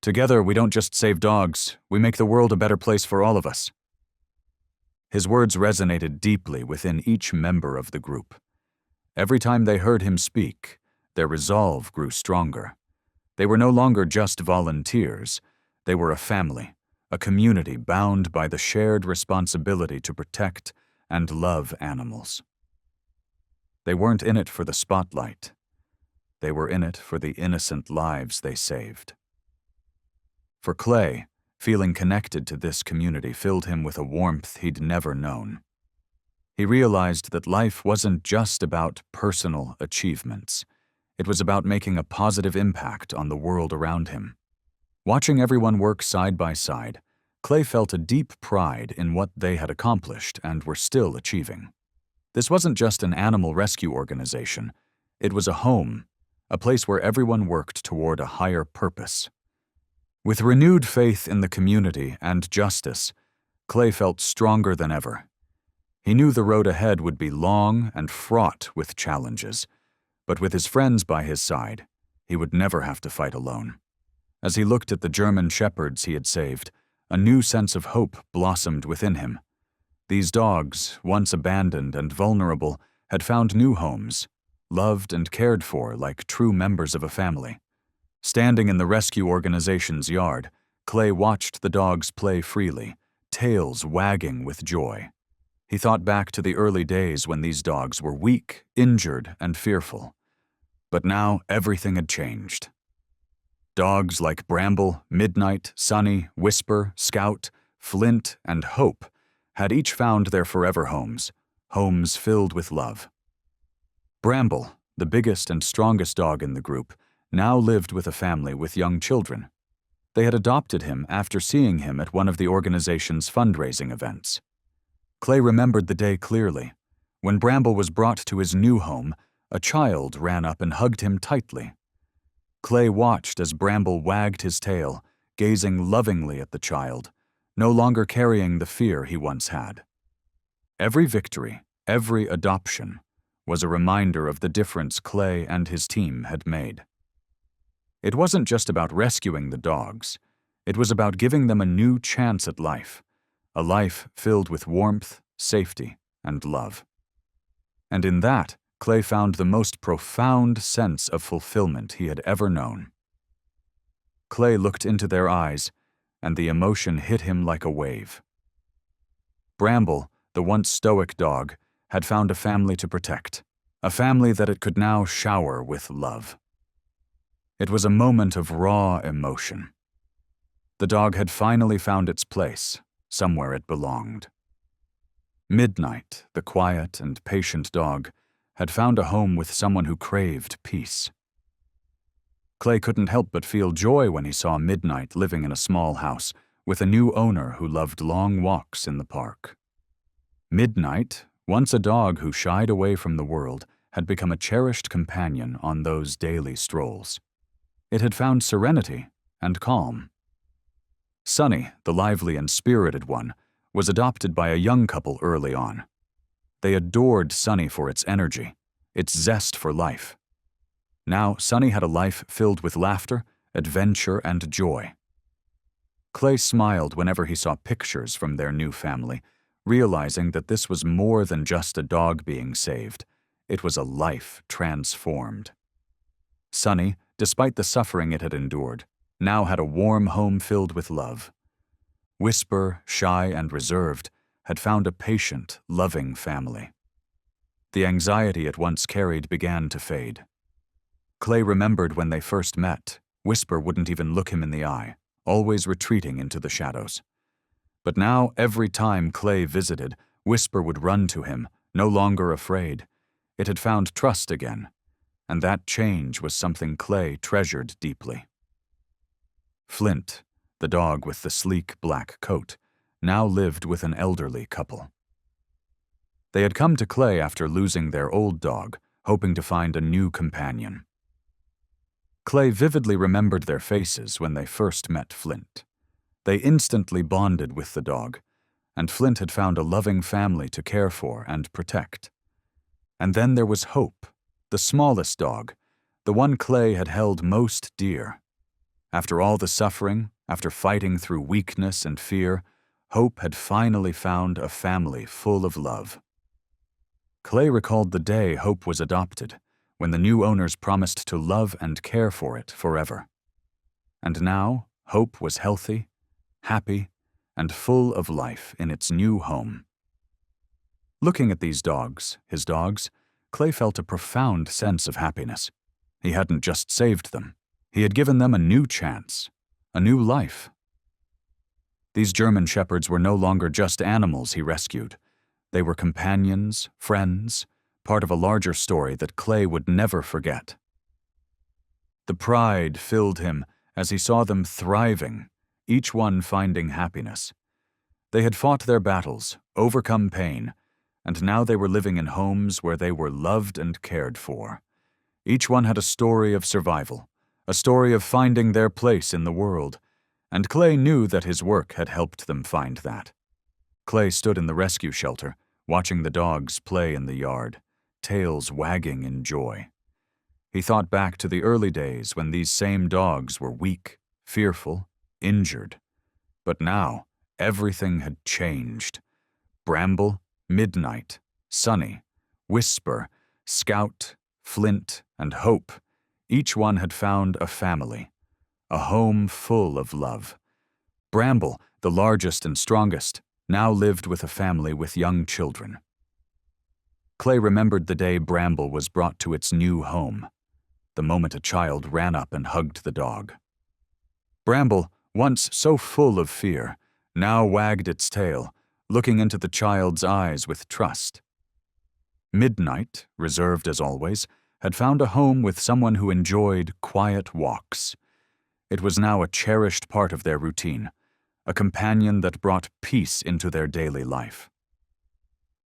[SPEAKER 1] Together, we don't just save dogs, we make the world a better place for all of us." His words resonated deeply within each member of the group. Every time they heard him speak, their resolve grew stronger. They were no longer just volunteers. They were a family, a community bound by the shared responsibility to protect and love animals. They weren't in it for the spotlight. They were in it for the innocent lives they saved. For Clay, feeling connected to this community filled him with a warmth he'd never known. He realized that life wasn't just about personal achievements. It was about making a positive impact on the world around him. Watching everyone work side by side, Clay felt a deep pride in what they had accomplished and were still achieving. This wasn't just an animal rescue organization. It was a home, a place where everyone worked toward a higher purpose. With renewed faith in the community and justice, Clay felt stronger than ever. He knew the road ahead would be long and fraught with challenges, but with his friends by his side, he would never have to fight alone. As he looked at the German shepherds he had saved, a new sense of hope blossomed within him. These dogs, once abandoned and vulnerable, had found new homes, loved and cared for like true members of a family. Standing in the rescue organization's yard, Clay watched the dogs play freely, tails wagging with joy. He thought back to the early days when these dogs were weak, injured, and fearful. But now everything had changed. Dogs like Bramble, Midnight, Sunny, Whisper, Scout, Flint, and Hope had each found their forever homes, homes filled with love. Bramble, the biggest and strongest dog in the group, now lived with a family with young children. They had adopted him after seeing him at one of the organization's fundraising events. Clay remembered the day clearly. When Bramble was brought to his new home, a child ran up and hugged him tightly. Clay watched as Bramble wagged his tail, gazing lovingly at the child, no longer carrying the fear he once had. Every victory, every adoption, was a reminder of the difference Clay and his team had made. It wasn't just about rescuing the dogs. It was about giving them a new chance at life, a life filled with warmth, safety, and love. And in that, Clay found the most profound sense of fulfillment he had ever known. Clay looked into their eyes, and the emotion hit him like a wave. Bramble, the once stoic dog, had found a family to protect, a family that it could now shower with love. It was a moment of raw emotion. The dog had finally found its place, somewhere it belonged. Midnight, the quiet and patient dog, had found a home with someone who craved peace. Clay couldn't help but feel joy when he saw Midnight living in a small house with a new owner who loved long walks in the park. Midnight, once a dog who shied away from the world, had become a cherished companion on those daily strolls. It had found serenity and calm. Sunny, the lively and spirited one, was adopted by a young couple early on. They adored Sunny for its energy, its zest for life. Now, Sunny had a life filled with laughter, adventure, and joy. Clay smiled whenever he saw pictures from their new family, realizing that this was more than just a dog being saved. It was a life transformed. Sunny, despite the suffering it had endured, now had a warm home filled with love. Whisper, shy and reserved, had found a patient, loving family. The anxiety it once carried began to fade. Clay remembered when they first met, Whisper wouldn't even look him in the eye, always retreating into the shadows. But now, every time Clay visited, Whisper would run to him, no longer afraid. It had found trust again, and that change was something Clay treasured deeply. Flint, the dog with the sleek black coat, now lived with an elderly couple. They had come to Clay after losing their old dog, hoping to find a new companion. Clay vividly remembered their faces when they first met Flint. They instantly bonded with the dog, and Flint had found a loving family to care for and protect. And then there was Hope, the smallest dog, the one Clay had held most dear. After all the suffering, after fighting through weakness and fear, Hope had finally found a family full of love. Clay recalled the day Hope was adopted, when the new owners promised to love and care for it forever. And now, Hope was healthy, happy, and full of life in its new home. Looking at these dogs, his dogs, Clay felt a profound sense of happiness. He hadn't just saved them. He had given them a new chance, a new life. These German shepherds were no longer just animals he rescued. They were companions, friends, part of a larger story that Clay would never forget. The pride filled him as he saw them thriving, each one finding happiness. They had fought their battles, overcome pain, and now they were living in homes where they were loved and cared for. Each one had a story of survival, a story of finding their place in the world, and Clay knew that his work had helped them find that. Clay stood in the rescue shelter, watching the dogs play in the yard, tails wagging in joy. He thought back to the early days when these same dogs were weak, fearful, injured. But now, everything had changed. Bramble, Midnight, Sunny, Whisper, Scout, Flint, and Hope, each one had found a family, a home full of love. Bramble, the largest and strongest, now lived with a family with young children. Clay remembered the day Bramble was brought to its new home, the moment a child ran up and hugged the dog. Bramble, once so full of fear, now wagged its tail, looking into the child's eyes with trust. Midnight, reserved as always, had found a home with someone who enjoyed quiet walks. It was now a cherished part of their routine, a companion that brought peace into their daily life.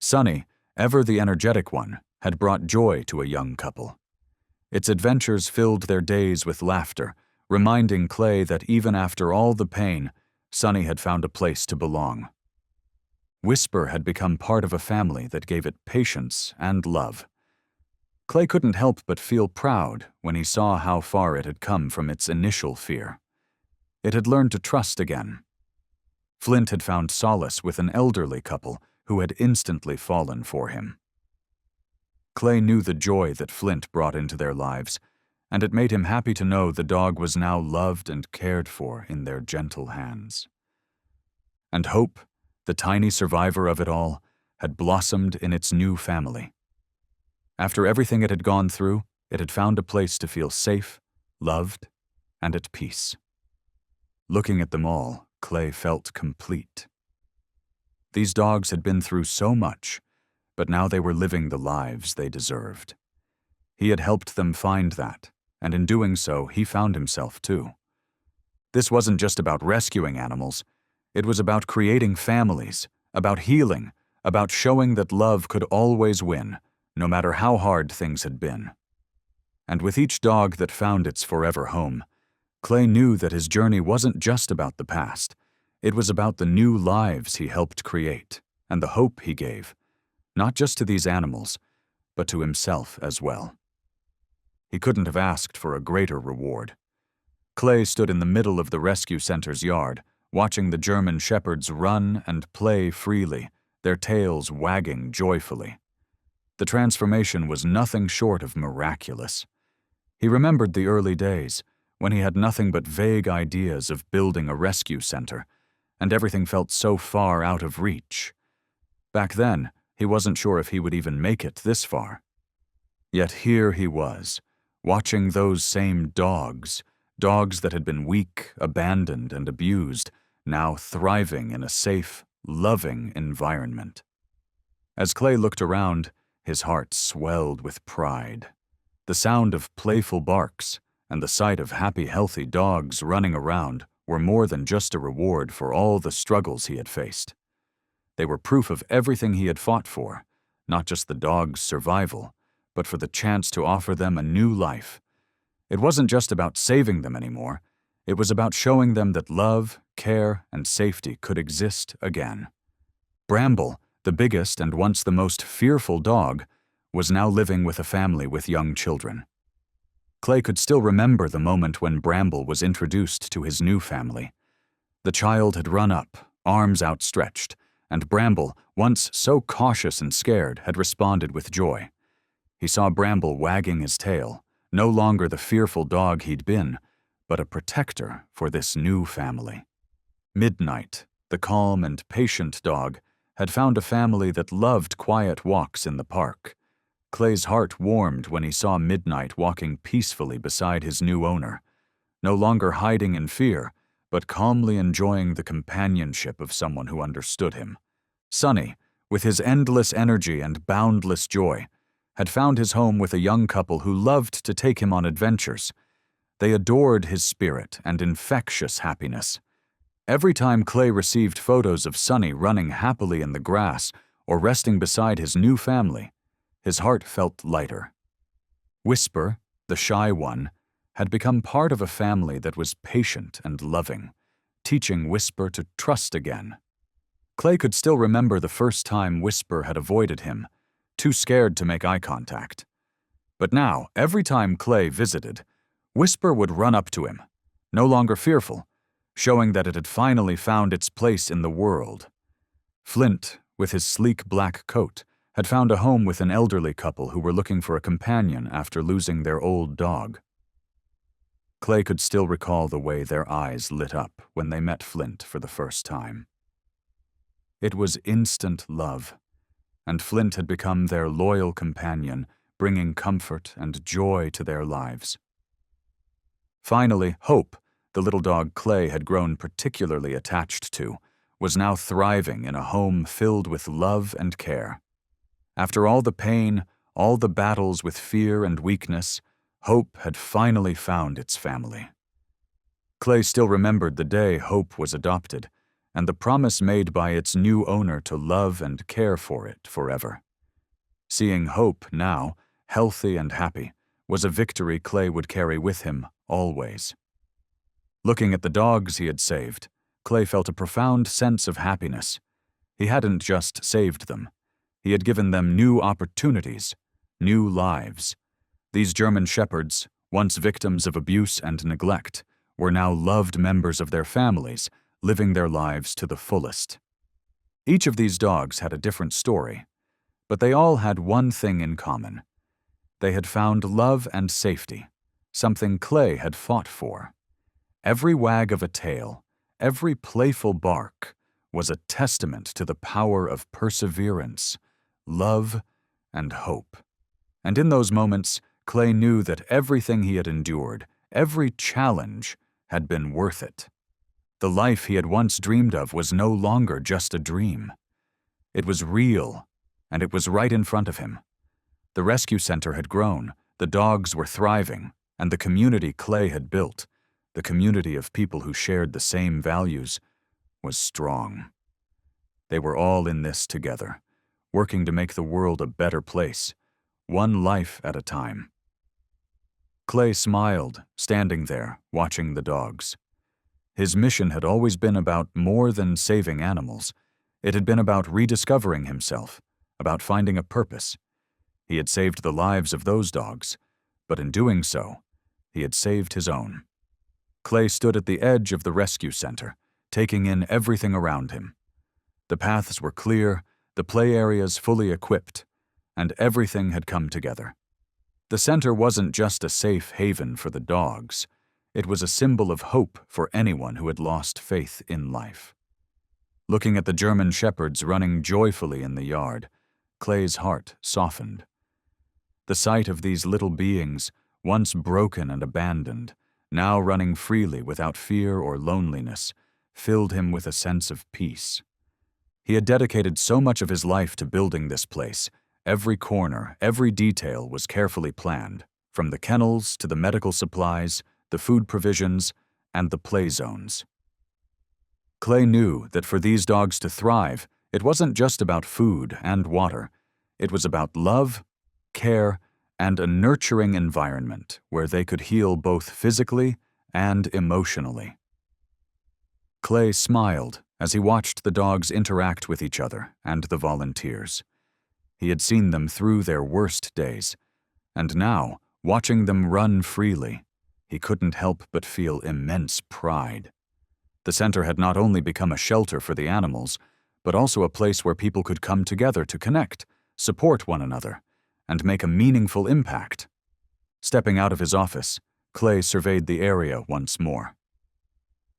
[SPEAKER 1] Sunny, ever the energetic one, had brought joy to a young couple. Its adventures filled their days with laughter, reminding Clay that even after all the pain, Sunny had found a place to belong. Whisper had become part of a family that gave it patience and love. Clay couldn't help but feel proud when he saw how far it had come from its initial fear. It had learned to trust again. Flint had found solace with an elderly couple who had instantly fallen for him. Clay knew the joy that Flint brought into their lives, and it made him happy to know the dog was now loved and cared for in their gentle hands. And Hope, the tiny survivor of it all, had blossomed in its new family. After everything it had gone through, it had found a place to feel safe, loved, and at peace. Looking at them all, Clay felt complete. These dogs had been through so much, but now they were living the lives they deserved. He had helped them find that, and in doing so, he found himself too. This wasn't just about rescuing animals. It was about creating families, about healing, about showing that love could always win, no matter how hard things had been. And with each dog that found its forever home, Clay knew that his journey wasn't just about the past. It was about the new lives he helped create, and the hope he gave, not just to these animals, but to himself as well. He couldn't have asked for a greater reward. Clay stood in the middle of the rescue center's yard, watching the German shepherds run and play freely, their tails wagging joyfully. The transformation was nothing short of miraculous. He remembered the early days, when he had nothing but vague ideas of building a rescue center, and everything felt so far out of reach. Back then, he wasn't sure if he would even make it this far. Yet here he was, watching those same dogs that had been weak, abandoned, and abused, now thriving in a safe, loving environment. As Clay looked around, his heart swelled with pride. The sound of playful barks and the sight of happy, healthy dogs running around were more than just a reward for all the struggles he had faced. They were proof of everything he had fought for, not just the dogs' survival, but for the chance to offer them a new life. It wasn't just about saving them anymore. It was about showing them that love, care, and safety could exist again. Bramble, the biggest and once the most fearful dog, was now living with a family with young children. Clay could still remember the moment when Bramble was introduced to his new family. The child had run up, arms outstretched, and Bramble, once so cautious and scared, had responded with joy. He saw Bramble wagging his tail, no longer the fearful dog he'd been, but a protector for this new family. Midnight, the calm and patient dog, had found a family that loved quiet walks in the park. Clay's heart warmed when he saw Midnight walking peacefully beside his new owner, no longer hiding in fear, but calmly enjoying the companionship of someone who understood him. Sunny, with his endless energy and boundless joy, had found his home with a young couple who loved to take him on adventures. They adored his spirit and infectious happiness. Every time Clay received photos of Sunny running happily in the grass or resting beside his new family, his heart felt lighter. Whisper, the shy one, had become part of a family that was patient and loving, teaching Whisper to trust again. Clay could still remember the first time Whisper had avoided him, too scared to make eye contact. But now, every time Clay visited, Whisper would run up to him, no longer fearful, showing that it had finally found its place in the world. Flint, with his sleek black coat, had found a home with an elderly couple who were looking for a companion after losing their old dog. Clay could still recall the way their eyes lit up when they met Flint for the first time. It was instant love, and Flint had become their loyal companion, bringing comfort and joy to their lives. Finally, Hope, the little dog Clay had grown particularly attached to, was now thriving in a home filled with love and care. After all the pain, all the battles with fear and weakness, Hope had finally found its family. Clay still remembered the day Hope was adopted, and the promise made by its new owner to love and care for it forever. Seeing Hope now, healthy and happy, was a victory Clay would carry with him always. Looking at the dogs he had saved, Clay felt a profound sense of happiness. He hadn't just saved them. He had given them new opportunities, new lives. These German shepherds, once victims of abuse and neglect, were now loved members of their families, living their lives to the fullest. Each of these dogs had a different story, but they all had one thing in common. They had found love and safety, something Clay had fought for. Every wag of a tail, every playful bark, was a testament to the power of perseverance, love, and hope. And in those moments, Clay knew that everything he had endured, every challenge, had been worth it. The life he had once dreamed of was no longer just a dream. It was real, and it was right in front of him. The rescue center had grown, the dogs were thriving, and the community Clay had built, the community of people who shared the same values, was strong. They were all in this together, working to make the world a better place, one life at a time. Clay smiled, standing there, watching the dogs. His mission had always been about more than saving animals. It had been about rediscovering himself, about finding a purpose. He had saved the lives of those dogs, but in doing so, he had saved his own. Clay stood at the edge of the rescue center, taking in everything around him. The paths were clear, the play areas fully equipped, and everything had come together. The center wasn't just a safe haven for the dogs, it was a symbol of hope for anyone who had lost faith in life. Looking at the German shepherds running joyfully in the yard, Clay's heart softened. The sight of these little beings, once broken and abandoned, now running freely without fear or loneliness, filled him with a sense of peace. He had dedicated so much of his life to building this place. Every corner, every detail was carefully planned, from the kennels to the medical supplies, the food provisions, and the play zones. Clay knew that for these dogs to thrive, it wasn't just about food and water. It was about love, care, and a nurturing environment where they could heal both physically and emotionally. Clay smiled as he watched the dogs interact with each other and the volunteers. He had seen them through their worst days, and now, watching them run freely, he couldn't help but feel immense pride. The center had not only become a shelter for the animals, but also a place where people could come together to connect, support one another, and make a meaningful impact. Stepping out of his office, Clay surveyed the area once more.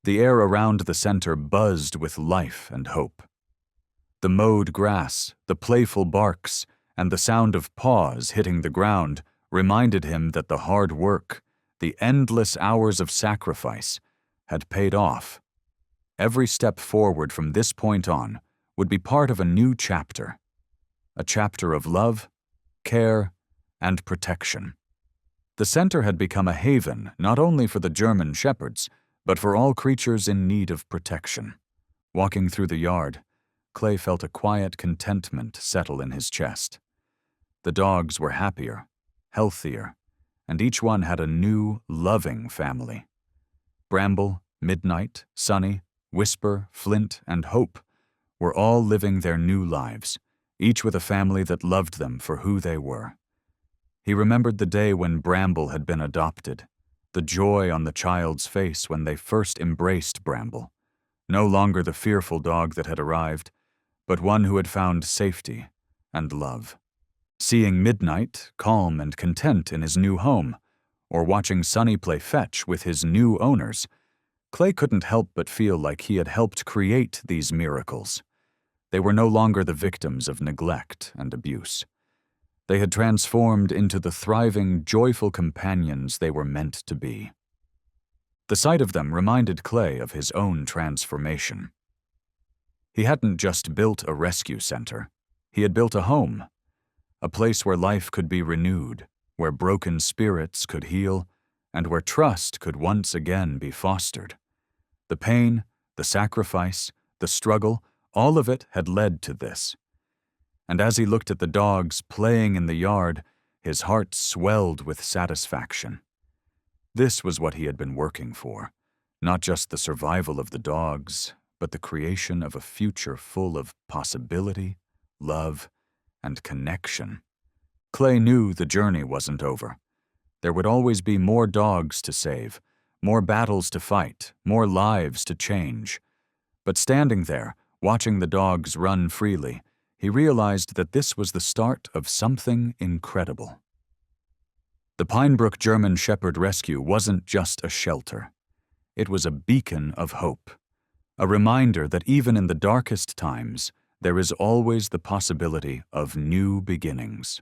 [SPEAKER 1] The air around the center buzzed with life and hope. The mowed grass, the playful barks, and the sound of paws hitting the ground reminded him that the hard work, the endless hours of sacrifice, had paid off. Every step forward from this point on would be part of a new chapter, a chapter of love, care, and protection. The center had become a haven not only for the German shepherds, but for all creatures in need of protection. Walking through the yard, Clay felt a quiet contentment settle in his chest. The dogs were happier, healthier, and each one had a new, loving family. Bramble, Midnight, Sunny, Whisper, Flint, and Hope were all living their new lives, each with a family that loved them for who they were. He remembered the day when Bramble had been adopted, the joy on the child's face when they first embraced Bramble, no longer the fearful dog that had arrived, but one who had found safety and love. Seeing Midnight, calm and content in his new home, or watching Sunny play fetch with his new owners, Clay couldn't help but feel like he had helped create these miracles. They were no longer the victims of neglect and abuse. They had transformed into the thriving, joyful companions they were meant to be. The sight of them reminded Clay of his own transformation. He hadn't just built a rescue center. He had built a home, a place where life could be renewed, where broken spirits could heal, and where trust could once again be fostered. The pain, the sacrifice, the struggle, all of it had led to this. And as he looked at the dogs playing in the yard, his heart swelled with satisfaction. This was what he had been working for, not just the survival of the dogs, but the creation of a future full of possibility, love, and connection. Clay knew the journey wasn't over. There would always be more dogs to save, more battles to fight, more lives to change. But standing there, watching the dogs run freely, he realized that this was the start of something incredible. The Pinebrook German Shepherd Rescue wasn't just a shelter. It was a beacon of hope, a reminder that even in the darkest times, there is always the possibility of new beginnings.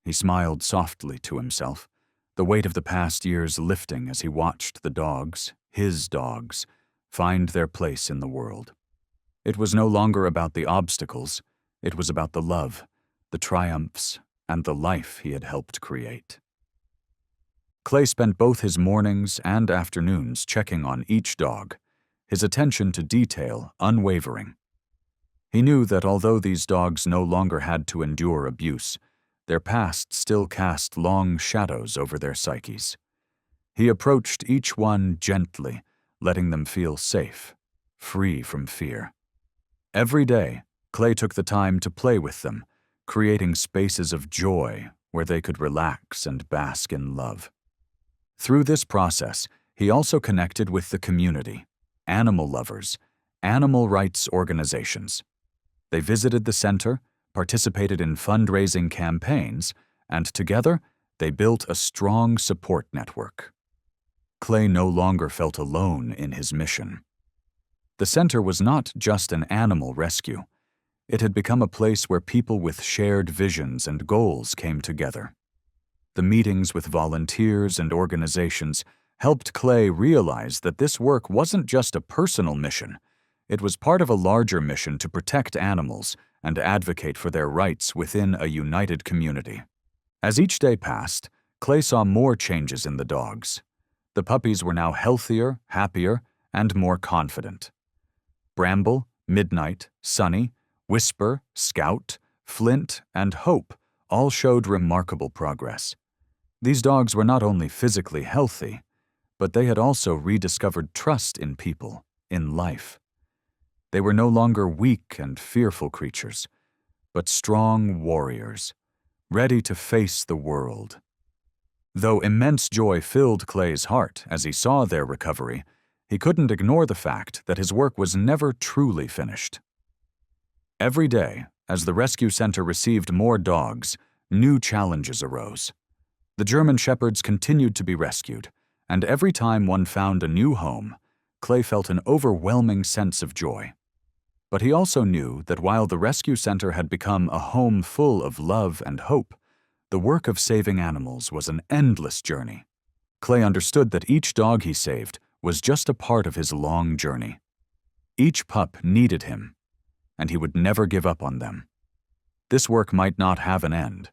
[SPEAKER 1] He smiled softly to himself, the weight of the past years lifting as he watched the dogs, his dogs, find their place in the world. It was no longer about the obstacles, it was about the love, the triumphs, and the life he had helped create. Clay spent both his mornings and afternoons checking on each dog, his attention to detail unwavering. He knew that although these dogs no longer had to endure abuse, their past still cast long shadows over their psyches. He approached each one gently, letting them feel safe, free from fear. Every day, Clay took the time to play with them, creating spaces of joy where they could relax and bask in love. Through this process, he also connected with the community, animal lovers, animal rights organizations. They visited the center, participated in fundraising campaigns, and together they built a strong support network. Clay no longer felt alone in his mission. The center was not just an animal rescue. It had become a place where people with shared visions and goals came together. The meetings with volunteers and organizations helped Clay realize that this work wasn't just a personal mission. It was part of a larger mission to protect animals and advocate for their rights within a united community. As each day passed, Clay saw more changes in the dogs. The puppies were now healthier, happier, and more confident. Bramble, Midnight, Sunny, Whisper, Scout, Flint, and Hope all showed remarkable progress. These dogs were not only physically healthy, but they had also rediscovered trust in people, in life. They were no longer weak and fearful creatures, but strong warriors, ready to face the world. Though immense joy filled Clay's heart as he saw their recovery, he couldn't ignore the fact that his work was never truly finished. Every day, as the rescue center received more dogs, new challenges arose. The German Shepherds continued to be rescued, and every time one found a new home, Clay felt an overwhelming sense of joy. But he also knew that while the rescue center had become a home full of love and hope, the work of saving animals was an endless journey. Clay understood that each dog he saved was just a part of his long journey. Each pup needed him, and he would never give up on them. This work might not have an end,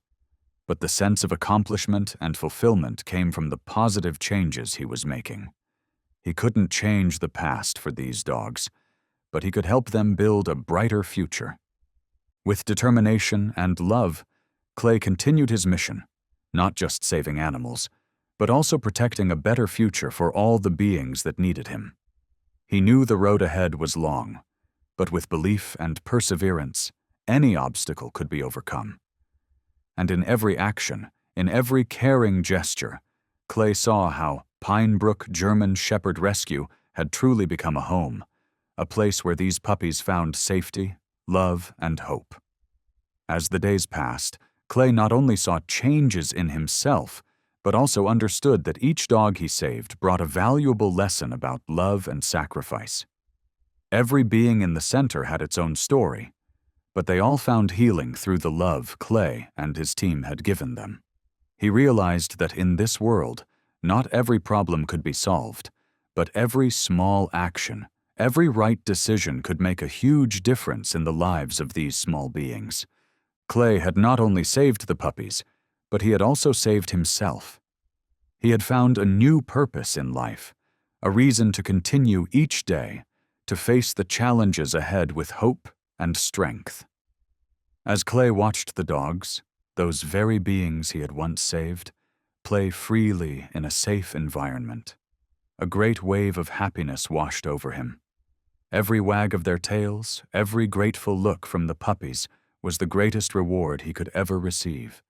[SPEAKER 1] but the sense of accomplishment and fulfillment came from the positive changes he was making. He couldn't change the past for these dogs, but he could help them build a brighter future. With determination and love, Clay continued his mission, not just saving animals, but also protecting a better future for all the beings that needed him. He knew the road ahead was long, but with belief and perseverance, any obstacle could be overcome. And in every action, in every caring gesture, Clay saw how Pine Brook German Shepherd Rescue had truly become a home, a place where these puppies found safety, love, and hope. As the days passed, Clay not only saw changes in himself, but also understood that each dog he saved brought a valuable lesson about love and sacrifice. Every being in the center had its own story, but they all found healing through the love Clay and his team had given them. He realized that in this world, not every problem could be solved, but every small action, every right decision could make a huge difference in the lives of these small beings. Clay had not only saved the puppies, but he had also saved himself. He had found a new purpose in life, a reason to continue each day, to face the challenges ahead with hope and strength. As Clay watched the dogs, those very beings he had once saved, play freely in a safe environment, a great wave of happiness washed over him. Every wag of their tails, every grateful look from the puppies was the greatest reward he could ever receive.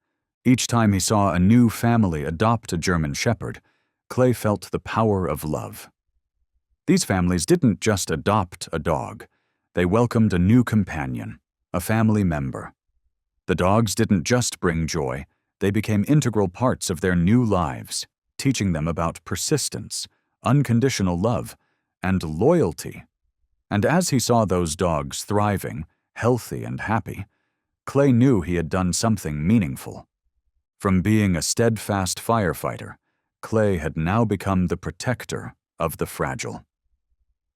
[SPEAKER 1] Each time he saw a new family adopt a German Shepherd, Clay felt the power of love. These families didn't just adopt a dog, they welcomed a new companion, a family member. The dogs didn't just bring joy, they became integral parts of their new lives, teaching them about persistence, unconditional love, and loyalty. And as he saw those dogs thriving, healthy and happy, Clay knew he had done something meaningful. From being a steadfast firefighter, Clay had now become the protector of the fragile.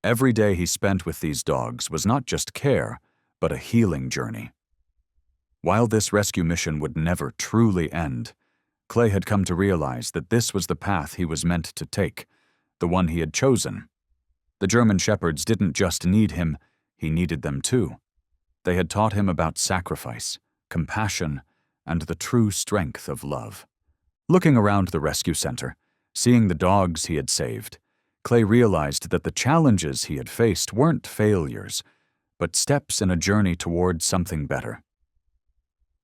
[SPEAKER 1] Every day he spent with these dogs was not just care, but a healing journey. While this rescue mission would never truly end, Clay had come to realize that this was the path he was meant to take, the one he had chosen. The German Shepherds didn't just need him, he needed them too. They had taught him about sacrifice, compassion, and the true strength of love. Looking around the rescue center, seeing the dogs he had saved, Clay realized that the challenges he had faced weren't failures, but steps in a journey towards something better.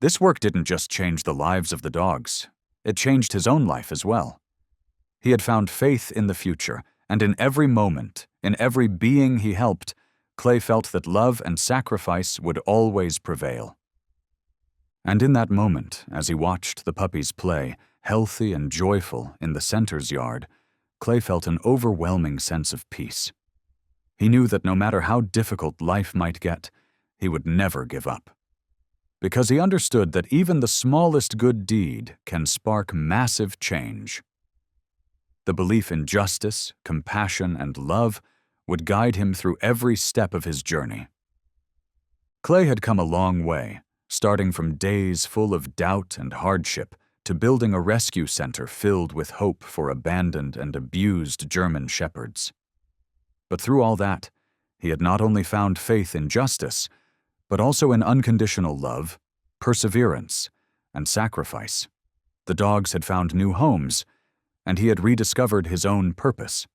[SPEAKER 1] This work didn't just change the lives of the dogs, it changed his own life as well. He had found faith in the future, and in every moment, in every being he helped, Clay felt that love and sacrifice would always prevail. And in that moment, as he watched the puppies play, healthy and joyful, in the center's yard, Clay felt an overwhelming sense of peace. He knew that no matter how difficult life might get, he would never give up. Because he understood that even the smallest good deed can spark massive change. The belief in justice, compassion, and love would guide him through every step of his journey. Clay had come a long way, starting from days full of doubt and hardship to building a rescue center filled with hope for abandoned and abused German shepherds. But through all that, he had not only found faith in justice, but also in unconditional love, perseverance, and sacrifice. The dogs had found new homes, and he had rediscovered his own purpose.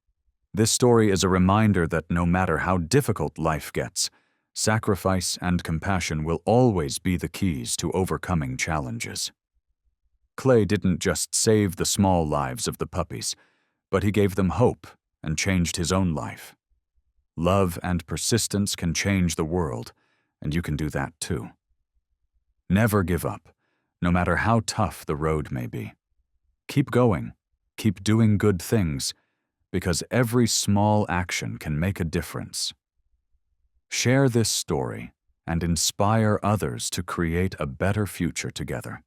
[SPEAKER 1] This story is a reminder that no matter how difficult life gets, sacrifice and compassion will always be the keys to overcoming challenges. Clay didn't just save the small lives of the puppies, but he gave them hope and changed his own life. Love and persistence can change the world, and you can do that too. Never give up, no matter how tough the road may be. Keep going, keep doing good things, because every small action can make a difference. Share this story and inspire others to create a better future together.